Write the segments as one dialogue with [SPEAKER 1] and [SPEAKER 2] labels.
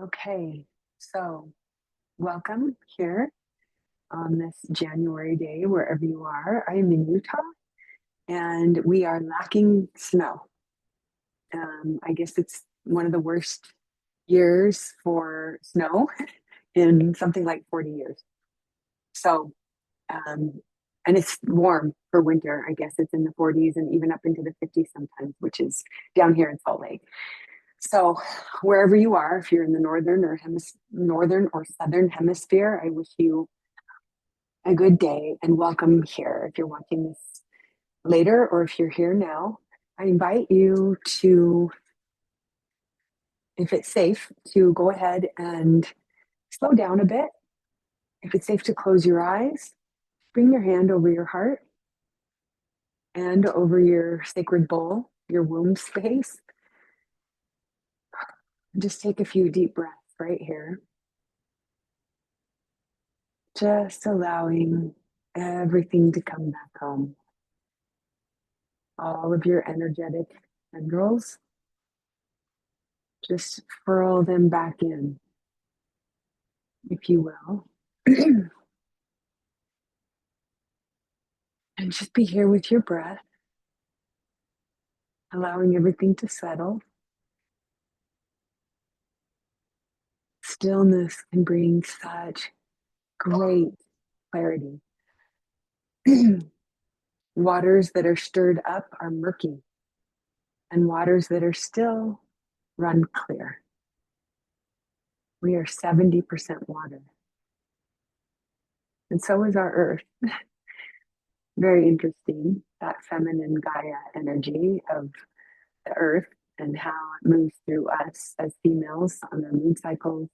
[SPEAKER 1] Okay, so welcome here on this January day, wherever you are. I am in Utah and we are lacking snow. I guess it's one of the worst years for snow in something like 40 years. So, um, and it's warm for winter. I guess it's in the 40s and even up into the 50s sometimes, which is down here in Salt Lake. So, wherever you are, if you're in the northern or southern hemisphere, I wish you a good day and welcome here. If you're watching this later or if you're here now, I invite you to, if it's safe, to go ahead and slow down a bit. If it's safe to close your eyes, bring your hand over your heart and over your sacred bowl, your womb space. Just take a few deep breaths right here. Just allowing everything to come back home. All of your energetic tendrils, just furl them back in, if you will. And just be here with your breath, allowing everything to settle. Stillness can bring such great clarity. Waters that are stirred up are murky, and waters that are still run clear. We are 70% water. And so is our earth. Very interesting, that feminine Gaia energy of the earth and how it moves through us as females on our moon cycles.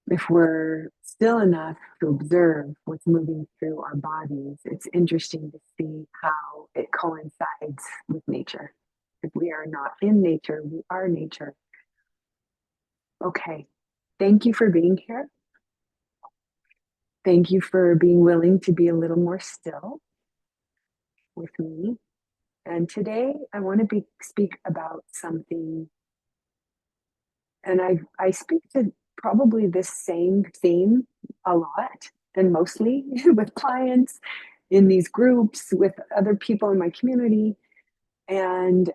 [SPEAKER 1] If we're still enough to observe what's moving through our bodies, it's interesting to see how it coincides with nature. If we are not in nature, we are nature. Okay, thank you for being here. Thank you for being willing to be a little more still with me. And today I want to speak about something, and I speak to probably this same theme a lot and mostly with clients in these groups, with other people in my community. And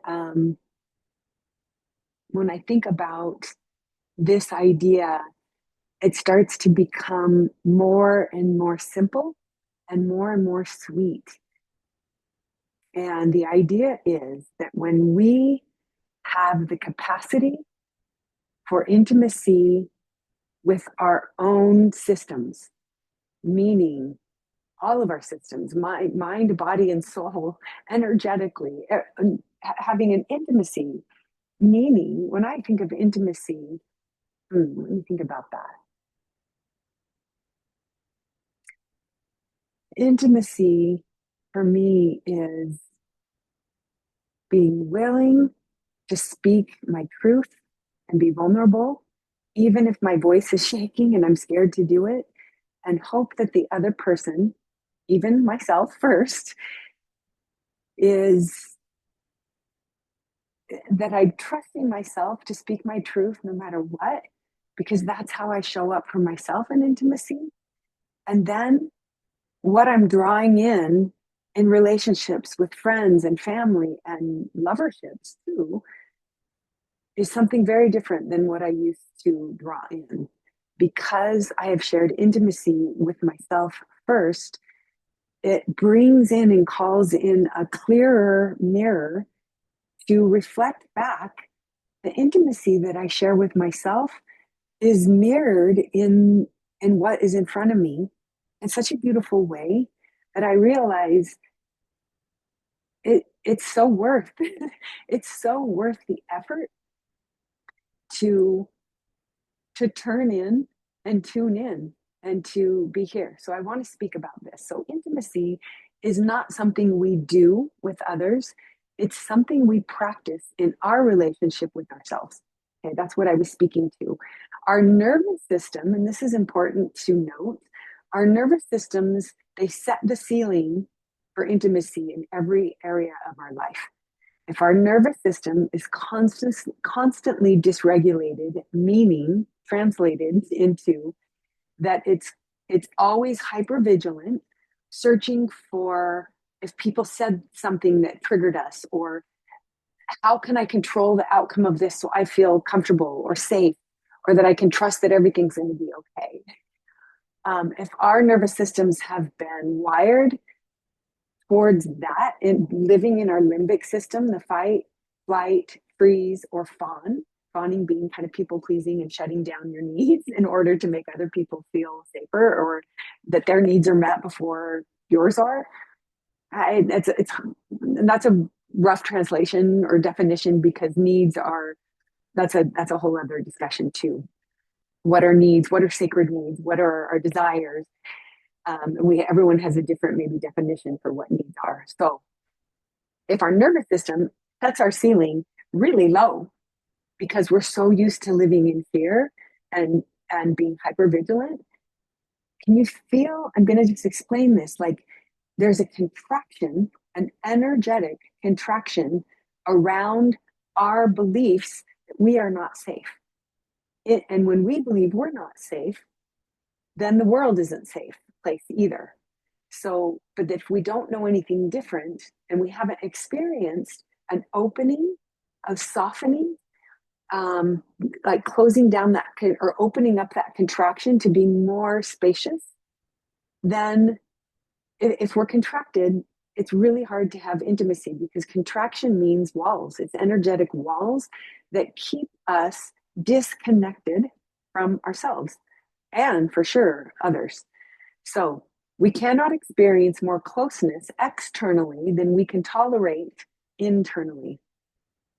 [SPEAKER 1] when I think about this idea, it starts to become more and more simple and more sweet. And the idea is that when we have the capacity for intimacy with our own systems, meaning all of our systems, mind, body, and soul, energetically, having an intimacy, meaning when I think of intimacy, let me think about that. Intimacy for me is being willing to speak my truth and be vulnerable, even if my voice is shaking and I'm scared to do it, and hope that the other person, even myself first, is that I'm trusting myself to speak my truth no matter what, because that's how I show up for myself in intimacy. And then what I'm drawing in relationships with friends and family and loverships too is something very different than what I used to draw in. Because I have shared intimacy with myself first, it brings in and calls in a clearer mirror to reflect back. The intimacy that I share with myself is mirrored in what is in front of me in such a beautiful way that I realize it's so worth it's so worth the effort to turn in and tune in and to be here. So I want to speak about this. So intimacy is not something we do with others. It's something we practice in our relationship with ourselves. Okay, that's what I was speaking to. Our nervous system, and this is important to note, our nervous systems, they set the ceiling for intimacy in every area of our life. If our nervous system is constantly dysregulated, meaning translated into that it's always hyper vigilant, searching for if people said something that triggered us, or how can I control the outcome of this so I feel comfortable or safe, or that I can trust that everything's going to be okay. If our nervous systems have been wired towards that, in living in our limbic system, the fight, flight, freeze, or fawn, fawning being kind of people pleasing and shutting down your needs in order to make other people feel safer, or that their needs are met before yours are. That's a rough translation or definition, because needs are, that's a whole other discussion too. What are needs? What are sacred needs? What are our desires? Everyone has a different maybe definition for what needs are. So if our nervous system sets our ceiling really low because we're so used to living in fear and being hyper vigilant, can you feel? I'm going to just explain this. Like, there's a contraction, an energetic contraction around our beliefs that we are not safe. And when we believe we're not safe, then the world isn't safe place either. So, but if we don't know anything different and we haven't experienced an opening, of softening, like closing down that or opening up that contraction to be more spacious, then if we're contracted, it's really hard to have intimacy, because contraction means walls. It's energetic walls that keep us disconnected from ourselves and, for sure, others. So we cannot experience more closeness externally than we can tolerate internally.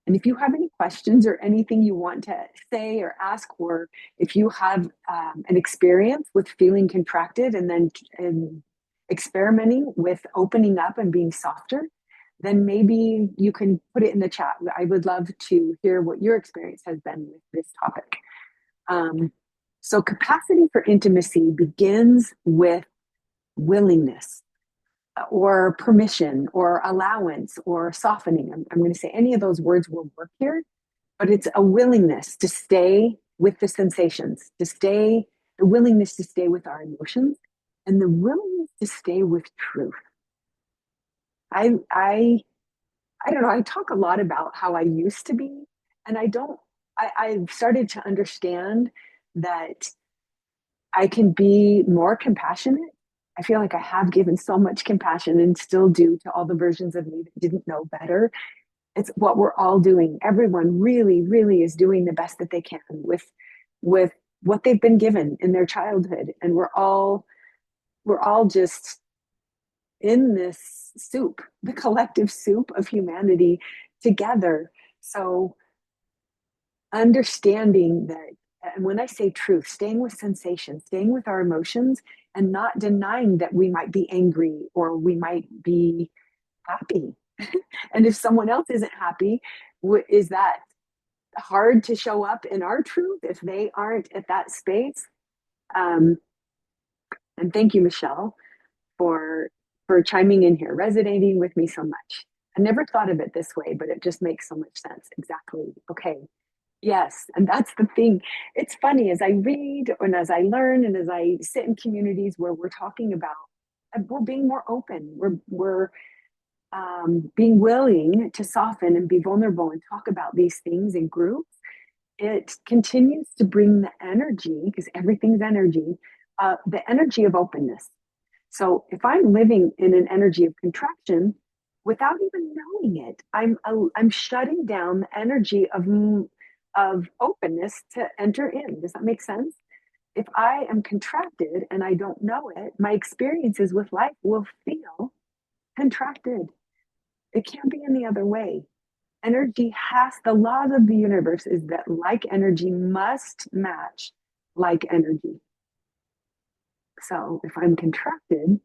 [SPEAKER 1] And if you have any questions or anything you want to say or ask, or if you have an experience with feeling contracted and then experimenting with opening up and being softer, then maybe you can put it in the chat. I would love to hear what your experience has been with this topic. So capacity for intimacy begins with willingness, or permission, or allowance, or softening. I'm going to say any of those words will work here, but it's a willingness to stay with the sensations, the willingness to stay with our emotions, and the willingness to stay with truth. I don't know. I talk a lot about how I used to be, and I've started to understand that I can be more compassionate. I feel like I have given so much compassion and still do to all the versions of me that didn't know better. It's what we're all doing. Everyone really, really is doing the best that they can with what they've been given in their childhood. And we're all just in this soup, the collective soup of humanity together. So understanding that, and when I say truth, staying with sensation, staying with our emotions, and not denying that we might be angry or we might be happy. And if someone else isn't happy, is that hard to show up in our truth if they aren't at that space? And thank you, Michelle, for chiming in here, resonating with me so much. I never thought of it this way, but it just makes so much sense. Exactly. Okay. Yes. And that's the thing. It's funny, as I read and as I learn and as I sit in communities where we're talking about, we're being more open. We're being willing to soften and be vulnerable and talk about these things in groups. It continues to bring the energy, because everything's energy, the energy of openness. So if I'm living in an energy of contraction without even knowing it, I'm shutting down the energy of openness to enter in. Does that make sense? If I am contracted and I don't know it, my experiences with life will feel contracted. It can't be any other way. The laws of the universe is that like energy must match like energy. So if I'm contracted,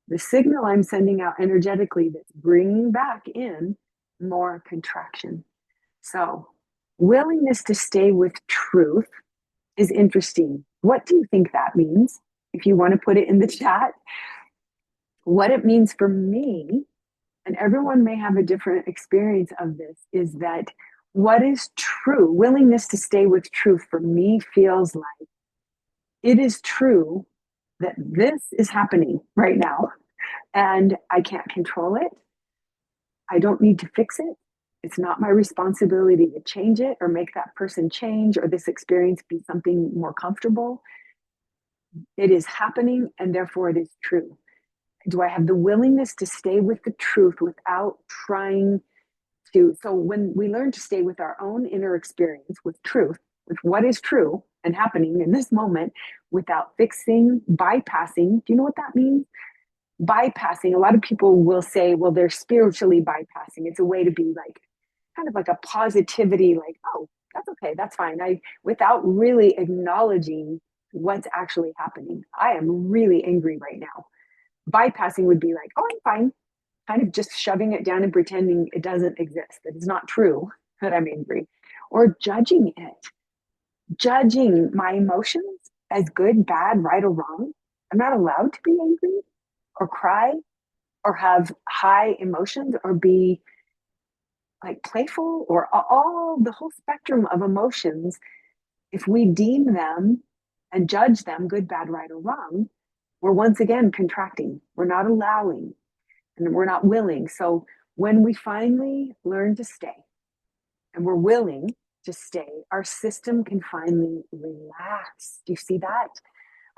[SPEAKER 1] the signal I'm sending out energetically that's bringing back in more contraction. So willingness to stay with truth is interesting. What do you think that means? If you want to put it in the chat, what it means for me and everyone may have a different experience of this, is that what is true, willingness to stay with truth for me feels like it is true that this is happening right now and I can't control it. I don't need to fix it. It's not my responsibility to change it or make that person change or this experience be something more comfortable. It is happening and therefore it is true. Do I have the willingness to stay with the truth without trying to? So when we learn to stay with our own inner experience, with truth, with what is true and happening in this moment without fixing, bypassing, do you know what that means? Bypassing, a lot of people will say, well, they're spiritually bypassing. It's a way to be like, kind of like a positivity, like, oh, that's okay, that's fine. Without really acknowledging what's actually happening. I am really angry right now. Bypassing would be like, oh, I'm fine, kind of just shoving it down and pretending it doesn't exist, that it's not true that I'm angry, or judging it, judging my emotions as good, bad, right, or wrong. I'm not allowed to be angry or cry or have high emotions or be like playful or all the whole spectrum of emotions. If we deem them and judge them good, bad, right, or wrong, we're once again contracting. We're not allowing and we're not willing. So when we finally learn to stay and we're willing to stay, our system can finally relax. Do you see that?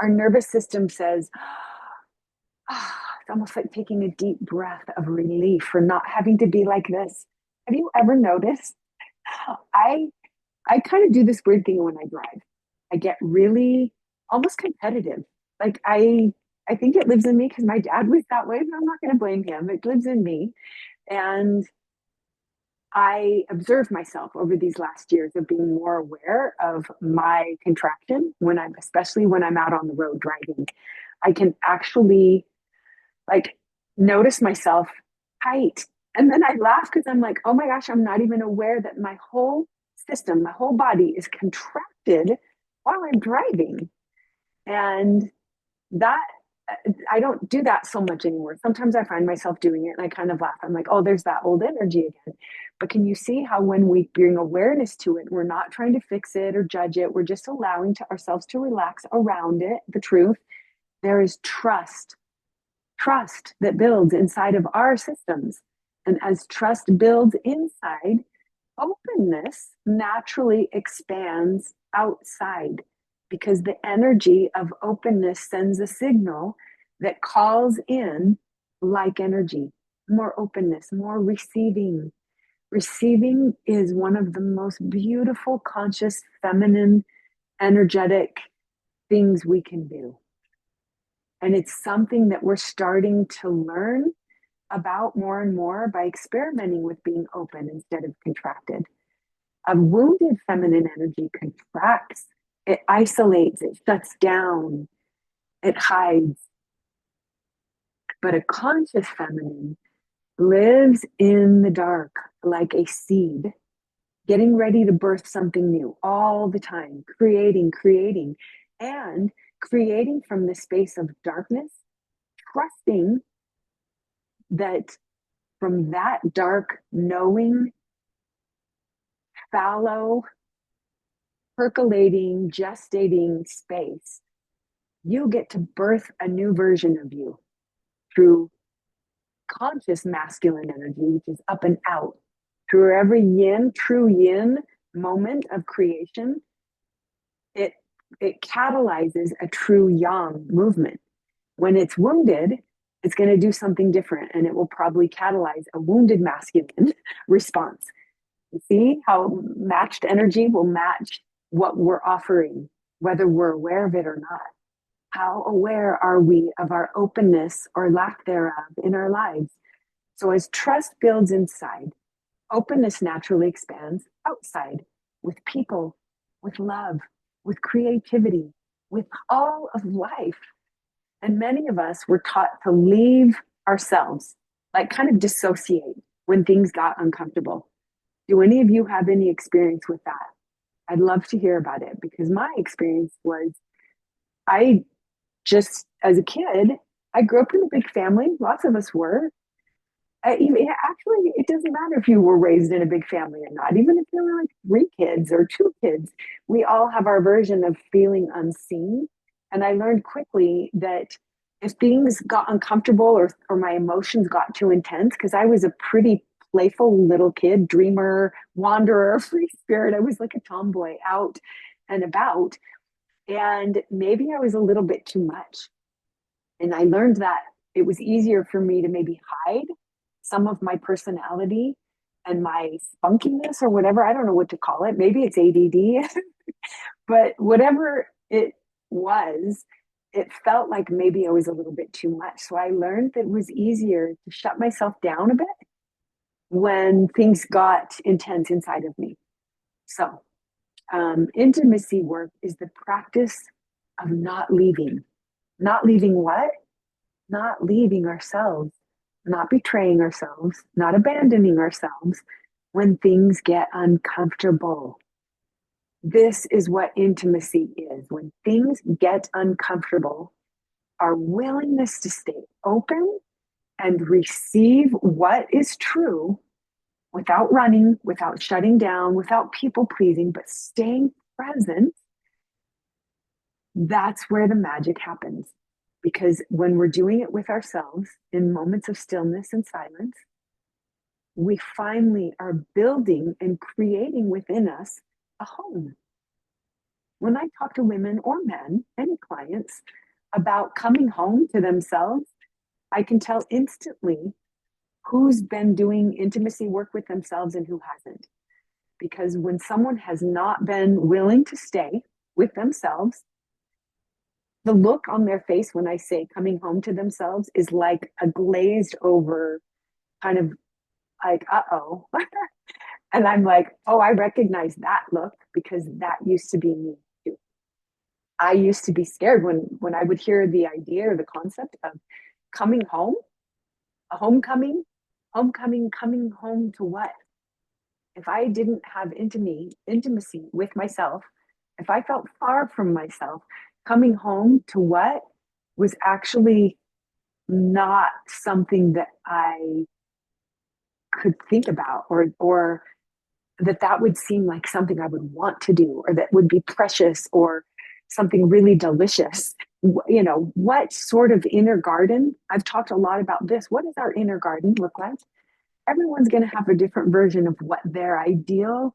[SPEAKER 1] Our nervous system says, it's almost like taking a deep breath of relief for not having to be like this. Have you ever noticed? I I kind of do this weird thing when I drive. I get really almost competitive. Like I think it lives in me because my dad was that way, but I'm not going to blame him. It lives in me. And I observed myself over these last years of being more aware of my contraction especially when I'm out on the road driving. I can actually like notice myself tight. And then I laugh because I'm like, oh my gosh, I'm not even aware that my whole system, my whole body is contracted while I'm driving. And that, I don't do that so much anymore. Sometimes I find myself doing it and I kind of laugh. I'm like, oh, there's that old energy again. But can you see how when we bring awareness to it, we're not trying to fix it or judge it. We're just allowing ourselves to relax around it, the truth. There is trust that builds inside of our systems. And as trust builds inside, openness naturally expands outside because the energy of openness sends a signal that calls in like energy, more openness, more receiving. Receiving is one of the most beautiful, conscious, feminine, energetic things we can do. And it's something that we're starting to learn about more and more by experimenting with being open instead of contracted. A wounded feminine energy contracts, it isolates, it shuts down, it hides. But a conscious feminine lives in the dark like a seed, getting ready to birth something new all the time, creating, and creating from the space of darkness, trusting that from that dark, knowing, fallow, percolating, gestating space, you get to birth a new version of you through conscious masculine energy, which is up and out. Through every true yin moment of creation, it catalyzes a true yang movement. When it's wounded, it's going to do something different and it will probably catalyze a wounded masculine response. You see how matched energy will match what we're offering, whether we're aware of it or not. How aware are we of our openness or lack thereof in our lives? So as trust builds inside, openness naturally expands outside with people, with love, with creativity, with all of life. And many of us were taught to leave ourselves, like kind of dissociate when things got uncomfortable. Do any of you have any experience with that? I'd love to hear about it because my experience was I just, as a kid, I grew up in a big family. Lots of us were. Actually, it doesn't matter if you were raised in a big family or not. Even if there were like three kids or two kids, we all have our version of feeling unseen. And I learned quickly that if things got uncomfortable or my emotions got too intense, because I was a pretty playful little kid, dreamer, wanderer, free spirit. I was like a tomboy out and about. And maybe I was a little bit too much. And I learned that it was easier for me to maybe hide some of my personality and my spunkiness or whatever. I don't know what to call it. Maybe it's ADD, but whatever it was, it felt like maybe I was a little bit too much. So I learned that it was easier to shut myself down a bit when things got intense inside of me. So, intimacy work is the practice of not leaving. Not leaving what? Not leaving ourselves, not betraying ourselves, not abandoning ourselves when things get uncomfortable. This is what intimacy is. When things get uncomfortable, our willingness to stay open and receive what is true without running, without shutting down, without people pleasing, but staying present, that's where the magic happens. Because when we're doing it with ourselves in moments of stillness and silence, we finally are building and creating within us a home. When I talk to women or men, any clients, about coming home to themselves, I can tell instantly who's been doing intimacy work with themselves and who hasn't. Because when someone has not been willing to stay with themselves, the look on their face when I say coming home to themselves is like a glazed over kind of like, uh-oh. And I'm like, oh, I recognize that look because that used to be me too. I used to be scared when I would hear the idea or the concept of coming home, a homecoming, coming home to what? If I didn't have intimacy with myself, if I felt far from myself, coming home to what was actually not something that I could think about or that would seem like something I would want to do or that would be precious or something really delicious. You know, what sort of inner garden? I've talked a lot about this. What does our inner garden look like? Everyone's going to have a different version of what their ideal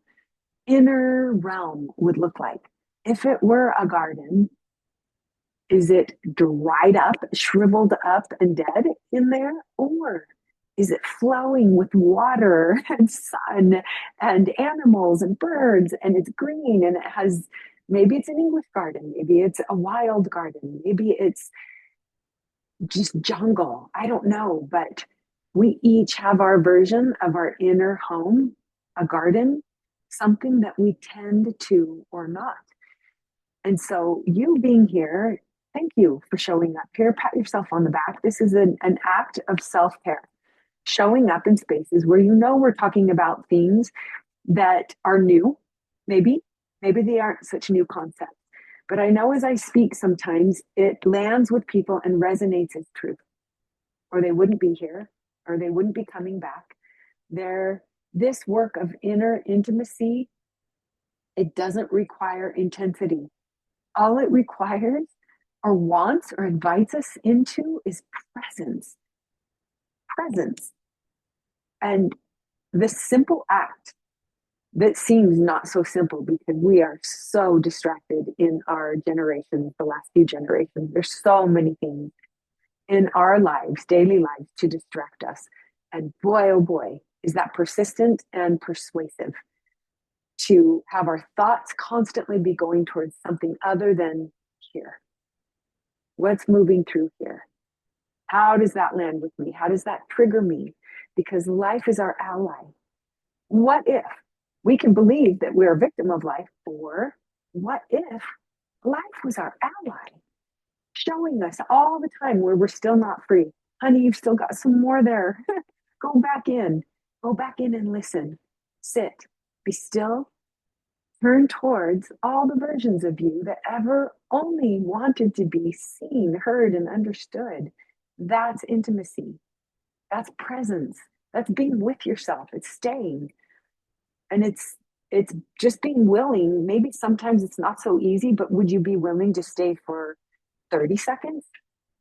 [SPEAKER 1] inner realm would look like. If it were a garden, is it dried up, shriveled up, and dead in there? Or is it flowing with water and sun and animals and birds and it's green and it has maybe it's an English garden, maybe it's a wild garden, maybe it's just jungle. I don't know, but we each have our version of our inner home, a garden, something that we tend to or not. And so, you being here, thank you for showing up here. Pat yourself on the back. This is an act of self care, showing up in spaces where you know we're talking about things that are new. Maybe, maybe they aren't such new concepts. But I know as I speak, sometimes it lands with people and resonates as truth, or they wouldn't be here, or they wouldn't be coming back. This work of inner intimacy, it doesn't require intensity. All it requires or wants or invites us into is presence. Presence. And this simple act that seems not so simple because we are so distracted in our generation, the last few generations. There's so many things in our lives, daily lives, to distract us. And boy, oh boy, is that persistent and persuasive to have our thoughts constantly be going towards something other than here. What's moving through here? How does that land with me? How does that trigger me? Because life is our ally. What if we can believe that we're a victim of life? Or what if life was our ally, showing us all the time where we're still not free? Honey, you've still got some more there. Go back in. Go back in and listen. Sit. Be still. Turn towards all the versions of you that ever only wanted to be seen, heard, and understood. That's intimacy. That's presence. That's being with yourself. It's staying. And it's just being willing. Maybe sometimes it's not so easy, but would you be willing to stay for 30 seconds?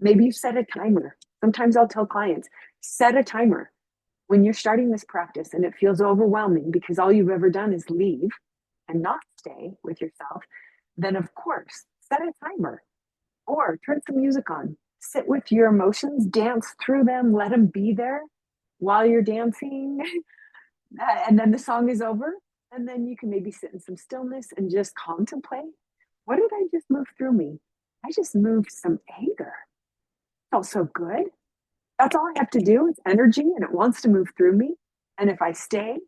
[SPEAKER 1] Maybe you set a timer. Sometimes I'll tell clients, set a timer. When you're starting this practice and it feels overwhelming because all you've ever done is leave and not stay with yourself, then of course, set a timer or turn some music on. Sit with your emotions, dance through them, let them be there while you're dancing. And then the song is over. And then you can maybe sit in some stillness and just contemplate. What did I just move through me? I just moved some anger. Felt so good. That's all I have to do. It's energy and it wants to move through me. And if I stay,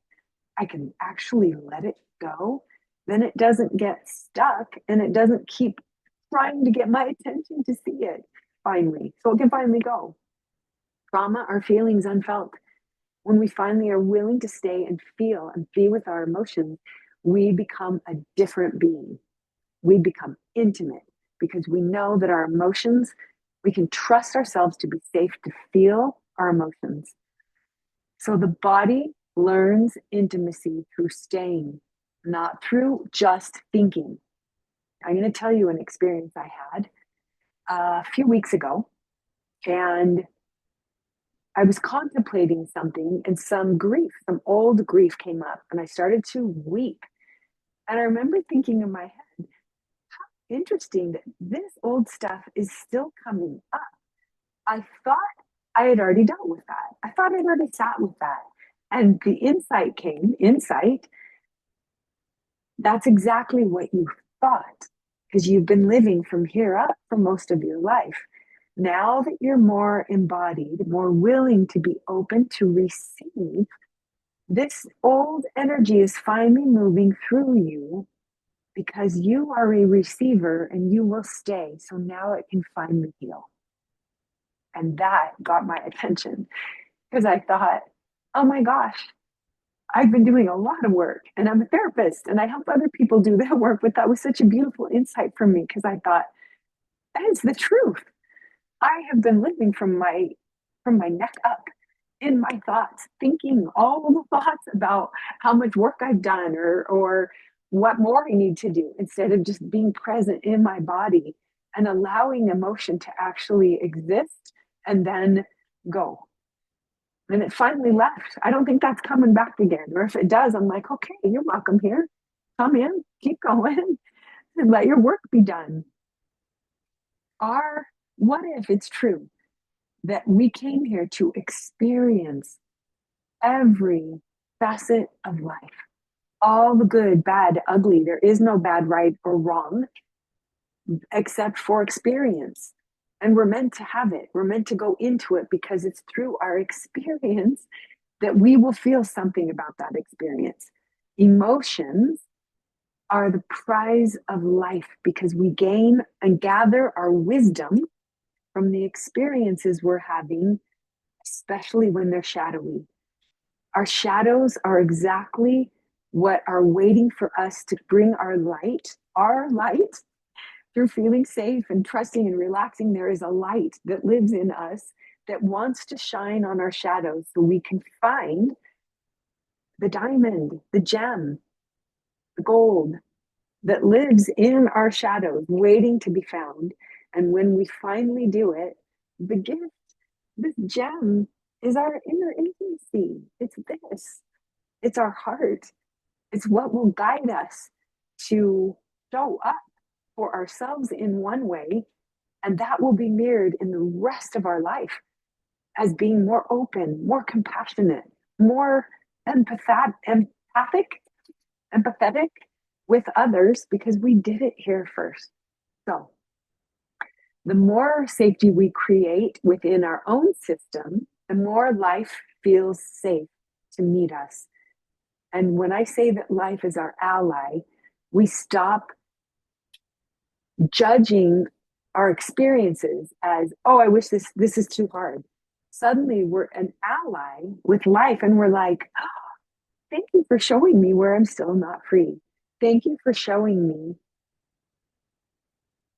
[SPEAKER 1] I can actually let it go. Then it doesn't get stuck and it doesn't keep trying to get my attention to see it finally. So it can finally go. Trauma are feelings unfelt. When we finally are willing to stay and feel and be with our emotions, we become a different being. We become intimate because we know that our emotions, we can trust ourselves to be safe to feel our emotions. So the body learns intimacy through staying, not through just thinking. I'm going to tell you an experience I had a few weeks ago, and I was contemplating something, and some grief, some old grief came up, and I started to weep. And I remember thinking in my head, how interesting that this old stuff is still coming up. I thought I had already dealt with that. I thought I'd already sat with that. And the insight, that's exactly what you thought, because you've been living from here up for most of your life. Now that you're more embodied, more willing to be open to receive, this old energy is finally moving through you because you are a receiver and you will stay. So now it can finally heal. And that got my attention because I thought, oh my gosh, I've been doing a lot of work and I'm a therapist and I help other people do their work. But that was such a beautiful insight for me because I thought, that is the truth. I have been living from my neck up in my thoughts, thinking all the thoughts about how much work I've done or what more I need to do instead of just being present in my body and allowing emotion to actually exist and then go. And it finally left. I don't think that's coming back again. Or if it does, I'm like, okay, you're welcome here. Come in, keep going, and let your work be done. Or what if it's true that we came here to experience every facet of life? All the good, bad, ugly. There is no bad, right, or wrong except for experience. And we're meant to have it. We're meant to go into it because it's through our experience that we will feel something about that experience. Emotions are the prize of life because we gain and gather our wisdom from the experiences we're having, especially when they're shadowy. Our shadows are exactly what are waiting for us to bring our light through feeling safe and trusting and relaxing. There is a light that lives in us that wants to shine on our shadows so we can find the diamond, the gem, the gold that lives in our shadows, waiting to be found. And when we finally do it, the gift, this gem, is our inner intimacy. It's this, it's our heart. It's what will guide us to show up for ourselves in one way, and that will be mirrored in the rest of our life as being more open, more compassionate, more empathetic with others because we did it here first. So the more safety we create within our own system, the more life feels safe to meet us. And when I say that life is our ally, we stop judging our experiences as, oh, I wish this is too hard. Suddenly we're an ally with life and we're like, oh, thank you for showing me where I'm still not free. Thank you for showing me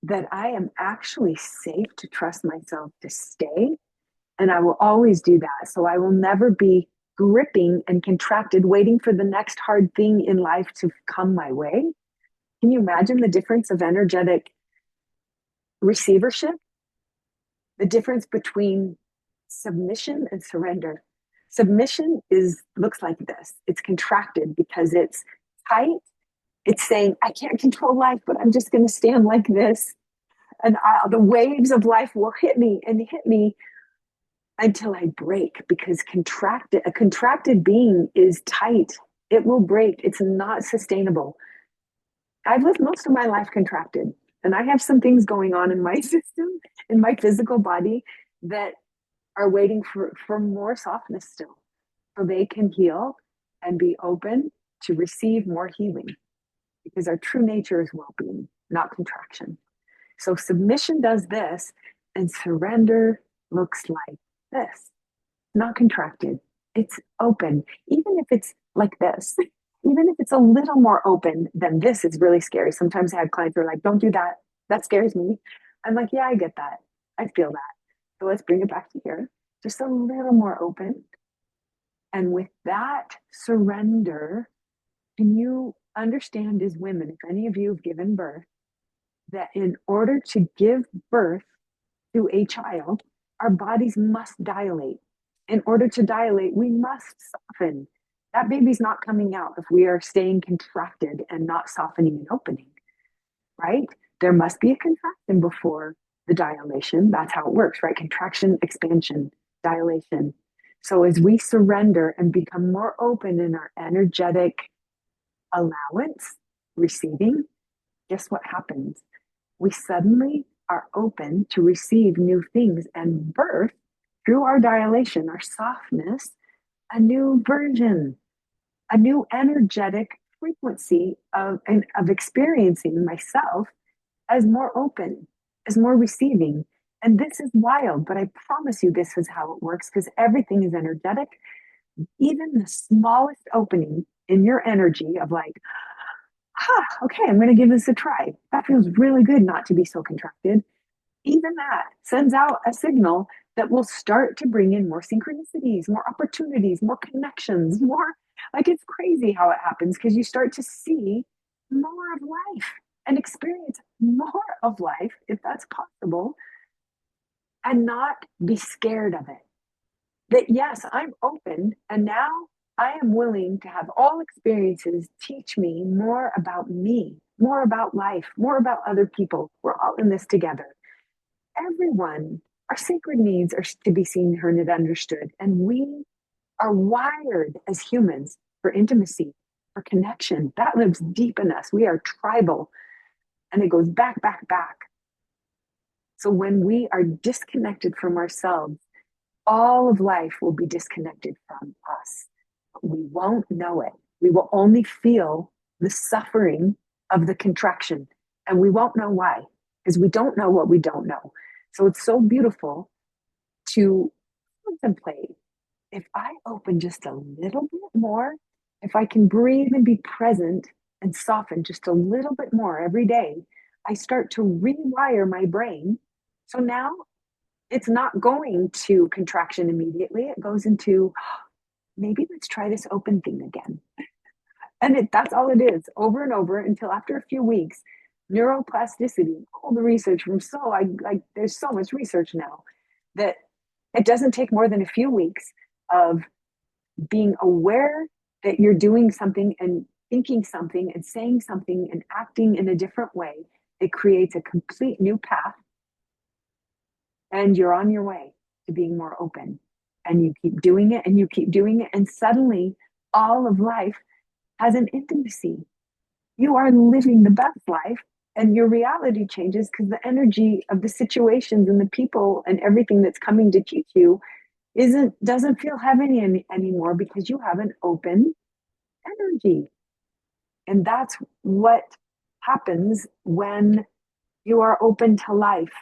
[SPEAKER 1] that I am actually safe to trust myself to stay. And I will always do that. So I will never be gripping and contracted, waiting for the next hard thing in life to come my way. Can you imagine the difference of energetic receivership? The difference between submission and surrender. Submission is looks like this. It's contracted because it's tight. It's saying, I can't control life, but I'm just going to stand like this. And the waves of life will hit me and hit me until I break, because a contracted being is tight. It will break. It's not sustainable. I've lived most of my life contracted, and I have some things going on in my system, in my physical body, that are waiting for more softness still, so they can heal and be open to receive more healing, because our true nature is well-being, not contraction. So submission does this, and surrender looks like this. Not contracted. It's open. Even if it's like this, even if it's a little more open than this, is really scary. Sometimes I have clients who are like, don't do that. That scares me. I'm like, yeah, I get that. I feel that. So let's bring it back to here. Just a little more open. And with that surrender, can you understand, as women, if any of you have given birth, that in order to give birth to a child, our bodies must dilate. In order to dilate, we must soften. That baby's not coming out if we are staying contracted and not softening and opening, right? There must be a contraction before the dilation. That's how it works, right? Contraction, expansion, dilation. So as we surrender and become more open in our energetic allowance, receiving, guess what happens? We suddenly are open to receive new things and birth through our dilation, our softness, a new version, a new energetic frequency of experiencing myself as more open, as more receiving. And this is wild, but I promise you this is how it works, because everything is energetic. Even the smallest opening in your energy of like, okay, I'm going to give this a try. That feels really good not to be so contracted. Even that sends out a signal that will start to bring in more synchronicities, more opportunities, more connections, more, like, it's crazy how it happens, because you start to see more of life and experience more of life, if that's possible, and not be scared of it. That yes, I'm open, and now I am willing to have all experiences teach me more about me, more about life, more about other people. We're all in this together. Everyone, our sacred needs are to be seen, heard, and understood. And we are wired as humans for intimacy, for connection. That lives deep in us. We are tribal, and it goes back, back, back. So when we are disconnected from ourselves, all of life will be disconnected from us. We won't know it. We will only feel the suffering of the contraction, and we won't know why, because we don't know what we don't know. So it's so beautiful to contemplate. If I open just a little bit more, if I can breathe and be present and soften just a little bit more every day, I start to rewire my brain. So now it's not going to contraction immediately. It goes into, maybe let's try this open thing again. And that's all it is, over and over, until after a few weeks, neuroplasticity, all the research from there's so much research now that it doesn't take more than a few weeks of being aware that you're doing something and thinking something and saying something and acting in a different way. It creates a complete new path, and you're on your way to being more open. And you keep doing it and you keep doing it, and suddenly all of life has an intimacy. You are living the best life, and your reality changes because the energy of the situations and the people and everything that's coming to teach you doesn't feel heavy anymore, because you have an open energy. And that's what happens when you are open to life.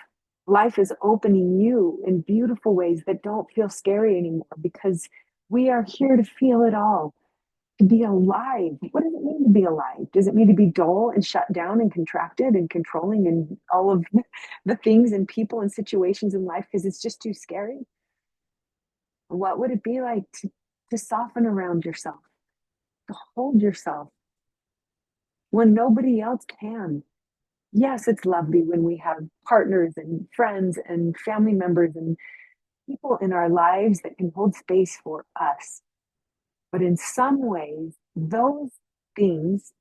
[SPEAKER 1] Life is opening you in beautiful ways that don't feel scary anymore, because we are here to feel it all, to be alive. What does it mean to be alive? Does it mean to be dull and shut down and contracted and controlling and all of the things and people and situations in life because it's just too scary? What would it be like to soften around yourself, to hold yourself when nobody else can. Yes, it's lovely when we have partners and friends and family members and people in our lives that can hold space for us. But in some ways, those things,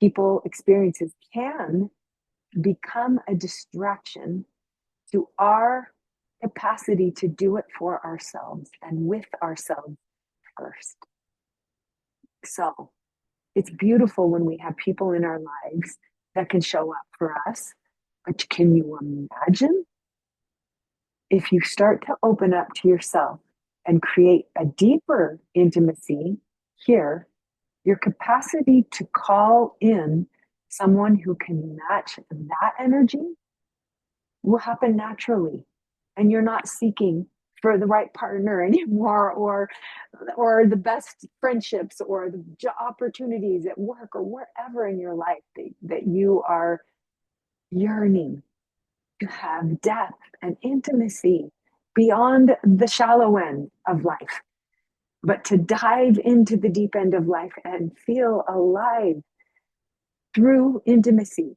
[SPEAKER 1] people, experiences can become a distraction to our capacity to do it for ourselves and with ourselves first. So it's beautiful when we have people in our lives that can show up for us. But can you imagine if you start to open up to yourself and create a deeper intimacy here, your capacity to call in someone who can match that energy will happen naturally. And you're not seeking for the right partner anymore, or the best friendships, or the opportunities at work, or wherever in your life that you are yearning to have depth and intimacy beyond the shallow end of life, but to dive into the deep end of life and feel alive through intimacy,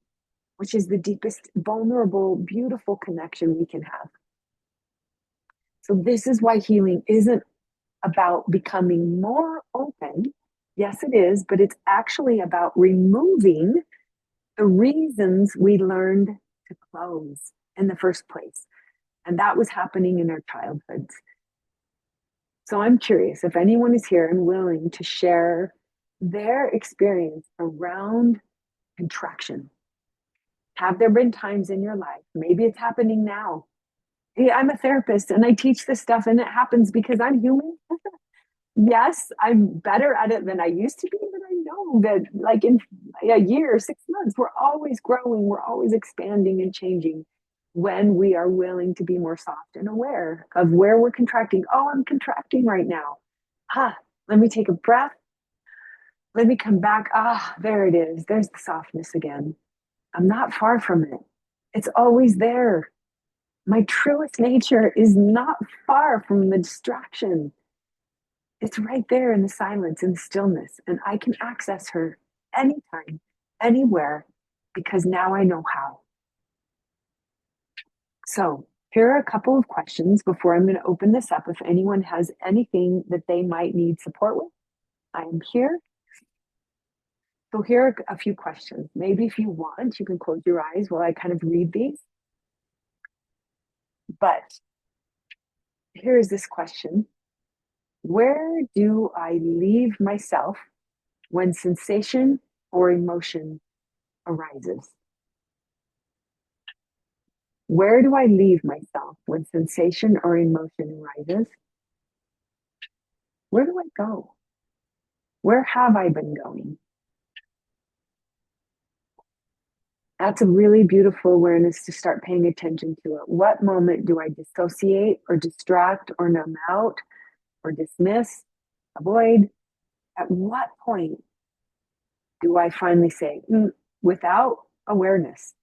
[SPEAKER 1] which is the deepest, vulnerable, beautiful connection we can have. So, this is why healing isn't about becoming more open. Yes, it is, but it's actually about removing the reasons we learned to close in the first place. And that was happening in our childhoods. So I'm curious if anyone is here and willing to share their experience around contraction. Have there been times in your life, maybe it's happening now? Yeah, I'm a therapist and I teach this stuff, and it happens because I'm human. Yes, I'm better at it than I used to be, but I know that, like, in a year, 6 months, we're always growing, we're always expanding and changing when we are willing to be more soft and aware of where we're contracting. Oh, I'm contracting right now. Let me take a breath. Let me come back. There it is. There's the softness again. I'm not far from it. It's always there. My truest nature is not far from the distraction. It's right there in the silence and the stillness, and I can access her anytime, anywhere, because now I know how. So, here are a couple of questions before I'm going to open this up. If anyone has anything that they might need support with, I am here. So, here are a few questions. Maybe if you want, you can close your eyes while I kind of read these. But here is this question: where do I leave myself when sensation or emotion arises? Where do I leave myself when sensation or emotion arises? Where do I go? Where have I been going? That's a really beautiful awareness to start paying attention to it. What moment do I dissociate or distract or numb out or dismiss, avoid? At what point do I finally say, without awareness?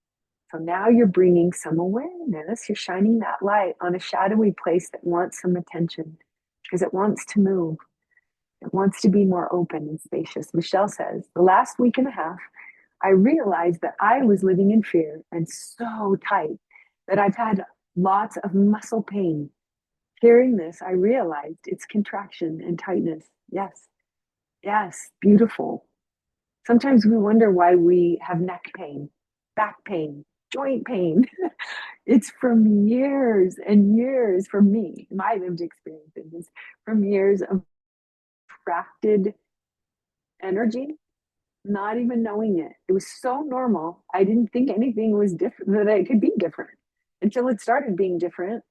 [SPEAKER 1] So now you're bringing some awareness, you're shining that light on a shadowy place that wants some attention because it wants to move. It wants to be more open and spacious. Michelle says, the last week and a half, I realized that I was living in fear and so tight that I've had lots of muscle pain. Hearing this, I realized it's contraction and tightness. Yes, yes, beautiful. Sometimes we wonder why we have neck pain, back pain, joint pain. It's from years and years, for me, my lived experiences, from years of contracted energy, not even knowing it. It was so normal. I didn't think anything was different, that it could be different until it started being different.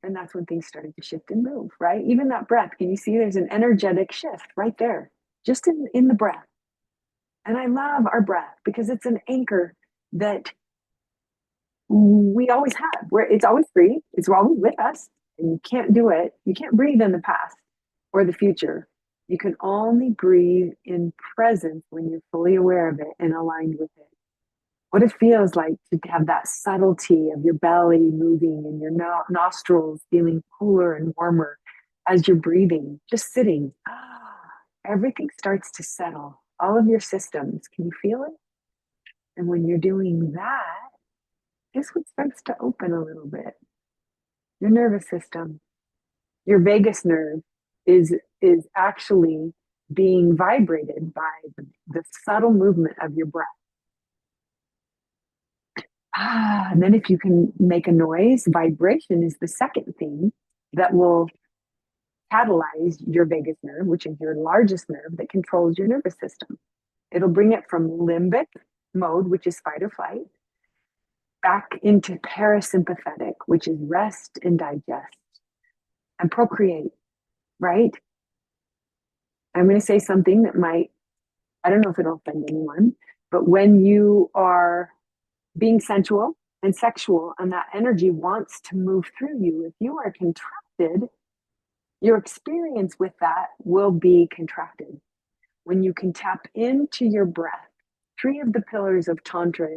[SPEAKER 1] And that's when things started to shift and move, right? Even that breath, can you see there's an energetic shift right there, just in the breath? And I love our breath because it's an anchor that we always have, where it's always free, it's always with us, and you can't do it. You can't breathe in the past or the future. You can only breathe in presence when you're fully aware of it and aligned with it. what it feels like to have that subtlety of your belly moving and your nostrils feeling cooler and warmer as you're breathing, just sitting. Everything starts to settle. All of your systems, can you feel it? And when you're doing that, guess what starts to open a little bit? Your nervous system. Your vagus nerve is actually being vibrated by the subtle movement of your breath. And then if you can make a noise, vibration is the second thing that will catalyze your vagus nerve, which is your largest nerve that controls your nervous system. It'll bring it from limbic mode, which is fight or flight, back into parasympathetic, which is rest and digest and procreate, right? I'm going to say something that might, I don't know if it'll offend anyone, but when you are being sensual and sexual and that energy wants to move through you, if you are contracted, your experience with that will be contracted. When you can tap into your breath, three of the pillars of Tantra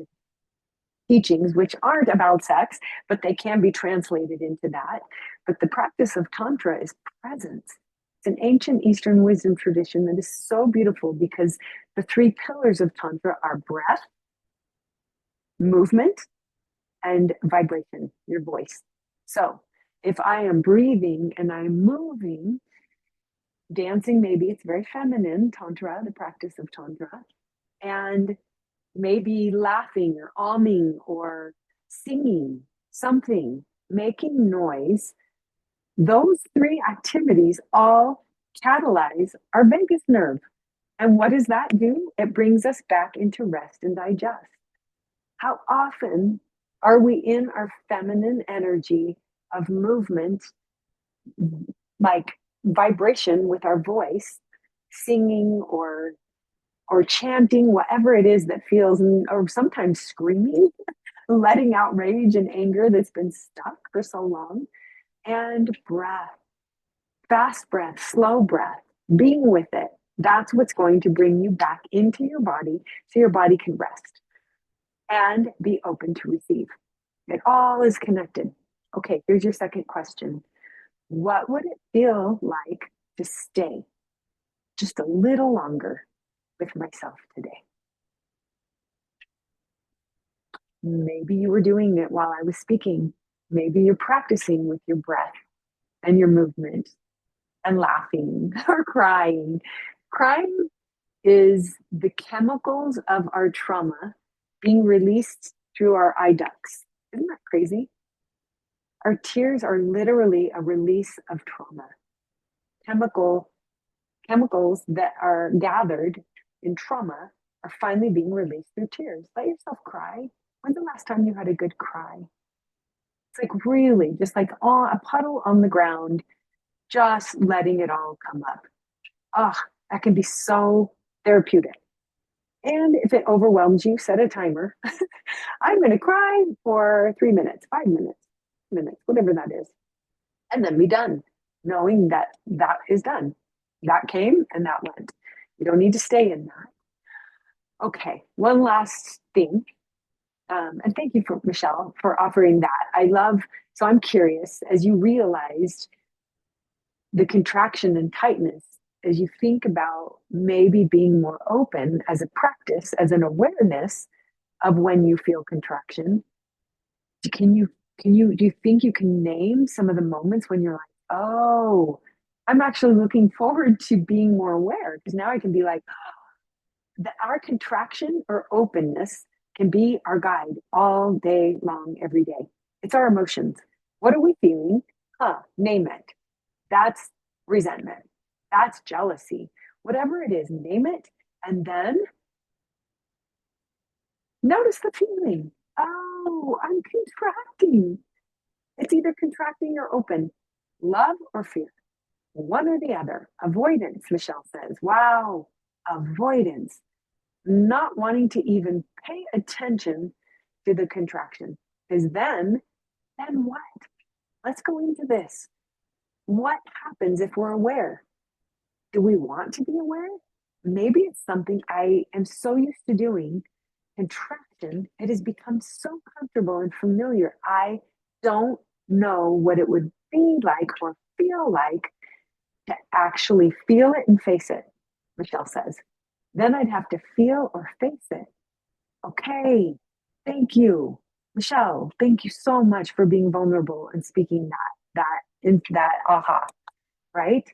[SPEAKER 1] teachings, which aren't about sex, but they can be translated into that. But the practice of Tantra is presence. It's an ancient Eastern wisdom tradition that is so beautiful because the three pillars of Tantra are breath, movement, and vibration, your voice. So if I am breathing and I'm moving, dancing, maybe it's very feminine, Tantra, the practice of Tantra, and maybe laughing or alming or singing something, making noise, those three activities all catalyze our vagus nerve. And what does that do? It brings us back into rest and digest. How often are we in our feminine energy of movement, like vibration with our voice, singing or chanting, whatever it is that feels, or sometimes screaming, letting out rage and anger that's been stuck for so long, and breath, fast breath, slow breath, being with it. That's what's going to bring you back into your body so your body can rest and be open to receive. It all is connected. Okay, here's your second question. What would it feel like to stay just a little longer with myself today? Maybe you were doing it while I was speaking. Maybe you're practicing with your breath and your movement and laughing or crying. Crying is the chemicals of our trauma being released through our eye ducts. Isn't that crazy? Our tears are literally a release of trauma. Chemicals that are gathered in trauma are finally being released through tears. Let yourself cry. When's the last time you had a good cry? It's like really just like a puddle on the ground, just letting it all come up. That can be so therapeutic. And if it overwhelms you, set a timer. I'm going to cry for 3 minutes, 5 minutes, whatever that is. And then be done, knowing that that is done. That came and that went. You don't need to stay in that. Okay, one last thing. And thank you for Michelle for offering that. So I'm curious, as you realized the contraction and tightness, as you think about maybe being more open as a practice, as an awareness of when you feel contraction, do you think you can name some of the moments when you're like, oh, I'm actually looking forward to being more aware? Because now I can be like, our contraction or openness can be our guide all day long, every day. It's our emotions. What are we feeling? Name it. That's resentment. That's jealousy. Whatever it is, name it. And then notice the feeling. Oh, I'm contracting. It's either contracting or open, love or fear, one or the other. Avoidance, Michelle says. Wow, avoidance. Not wanting to even pay attention to the contraction. Because then what? Let's go into this. What happens if we're aware? Do we want to be aware? Maybe it's something I am so used to doing, contracting connection, it has become so comfortable and familiar. I don't know what it would be like or feel like to actually feel it and face it, Michelle says. Then I'd have to feel or face it. Okay, thank you. Michelle, thank you so much for being vulnerable and speaking that aha, right?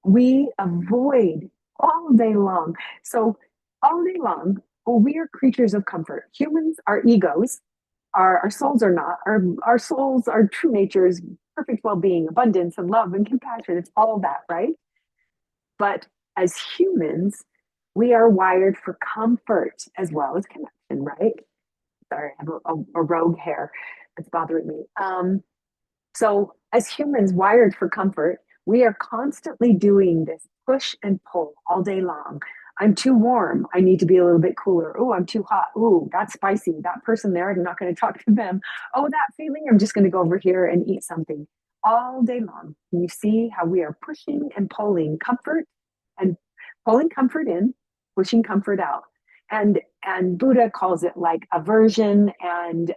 [SPEAKER 1] We avoid all day long. So all day long, well, we are creatures of comfort. Humans are egos. Our souls are not. Our souls, our true nature is perfect well-being, abundance, and love and compassion. It's all that, right? But as humans, we are wired for comfort as well as connection, right? Sorry, I have a rogue hair that's bothering me. So, as humans wired for comfort, we are constantly doing this push and pull all day long. I'm too warm. I need to be a little bit cooler. Oh, I'm too hot. Oh, that's spicy. That person there, I'm not going to talk to them. Oh, that feeling, I'm just going to go over here and eat something all day long. And you see how we are pushing and pulling comfort and pulling comfort in, pushing comfort out. And Buddha calls it like aversion and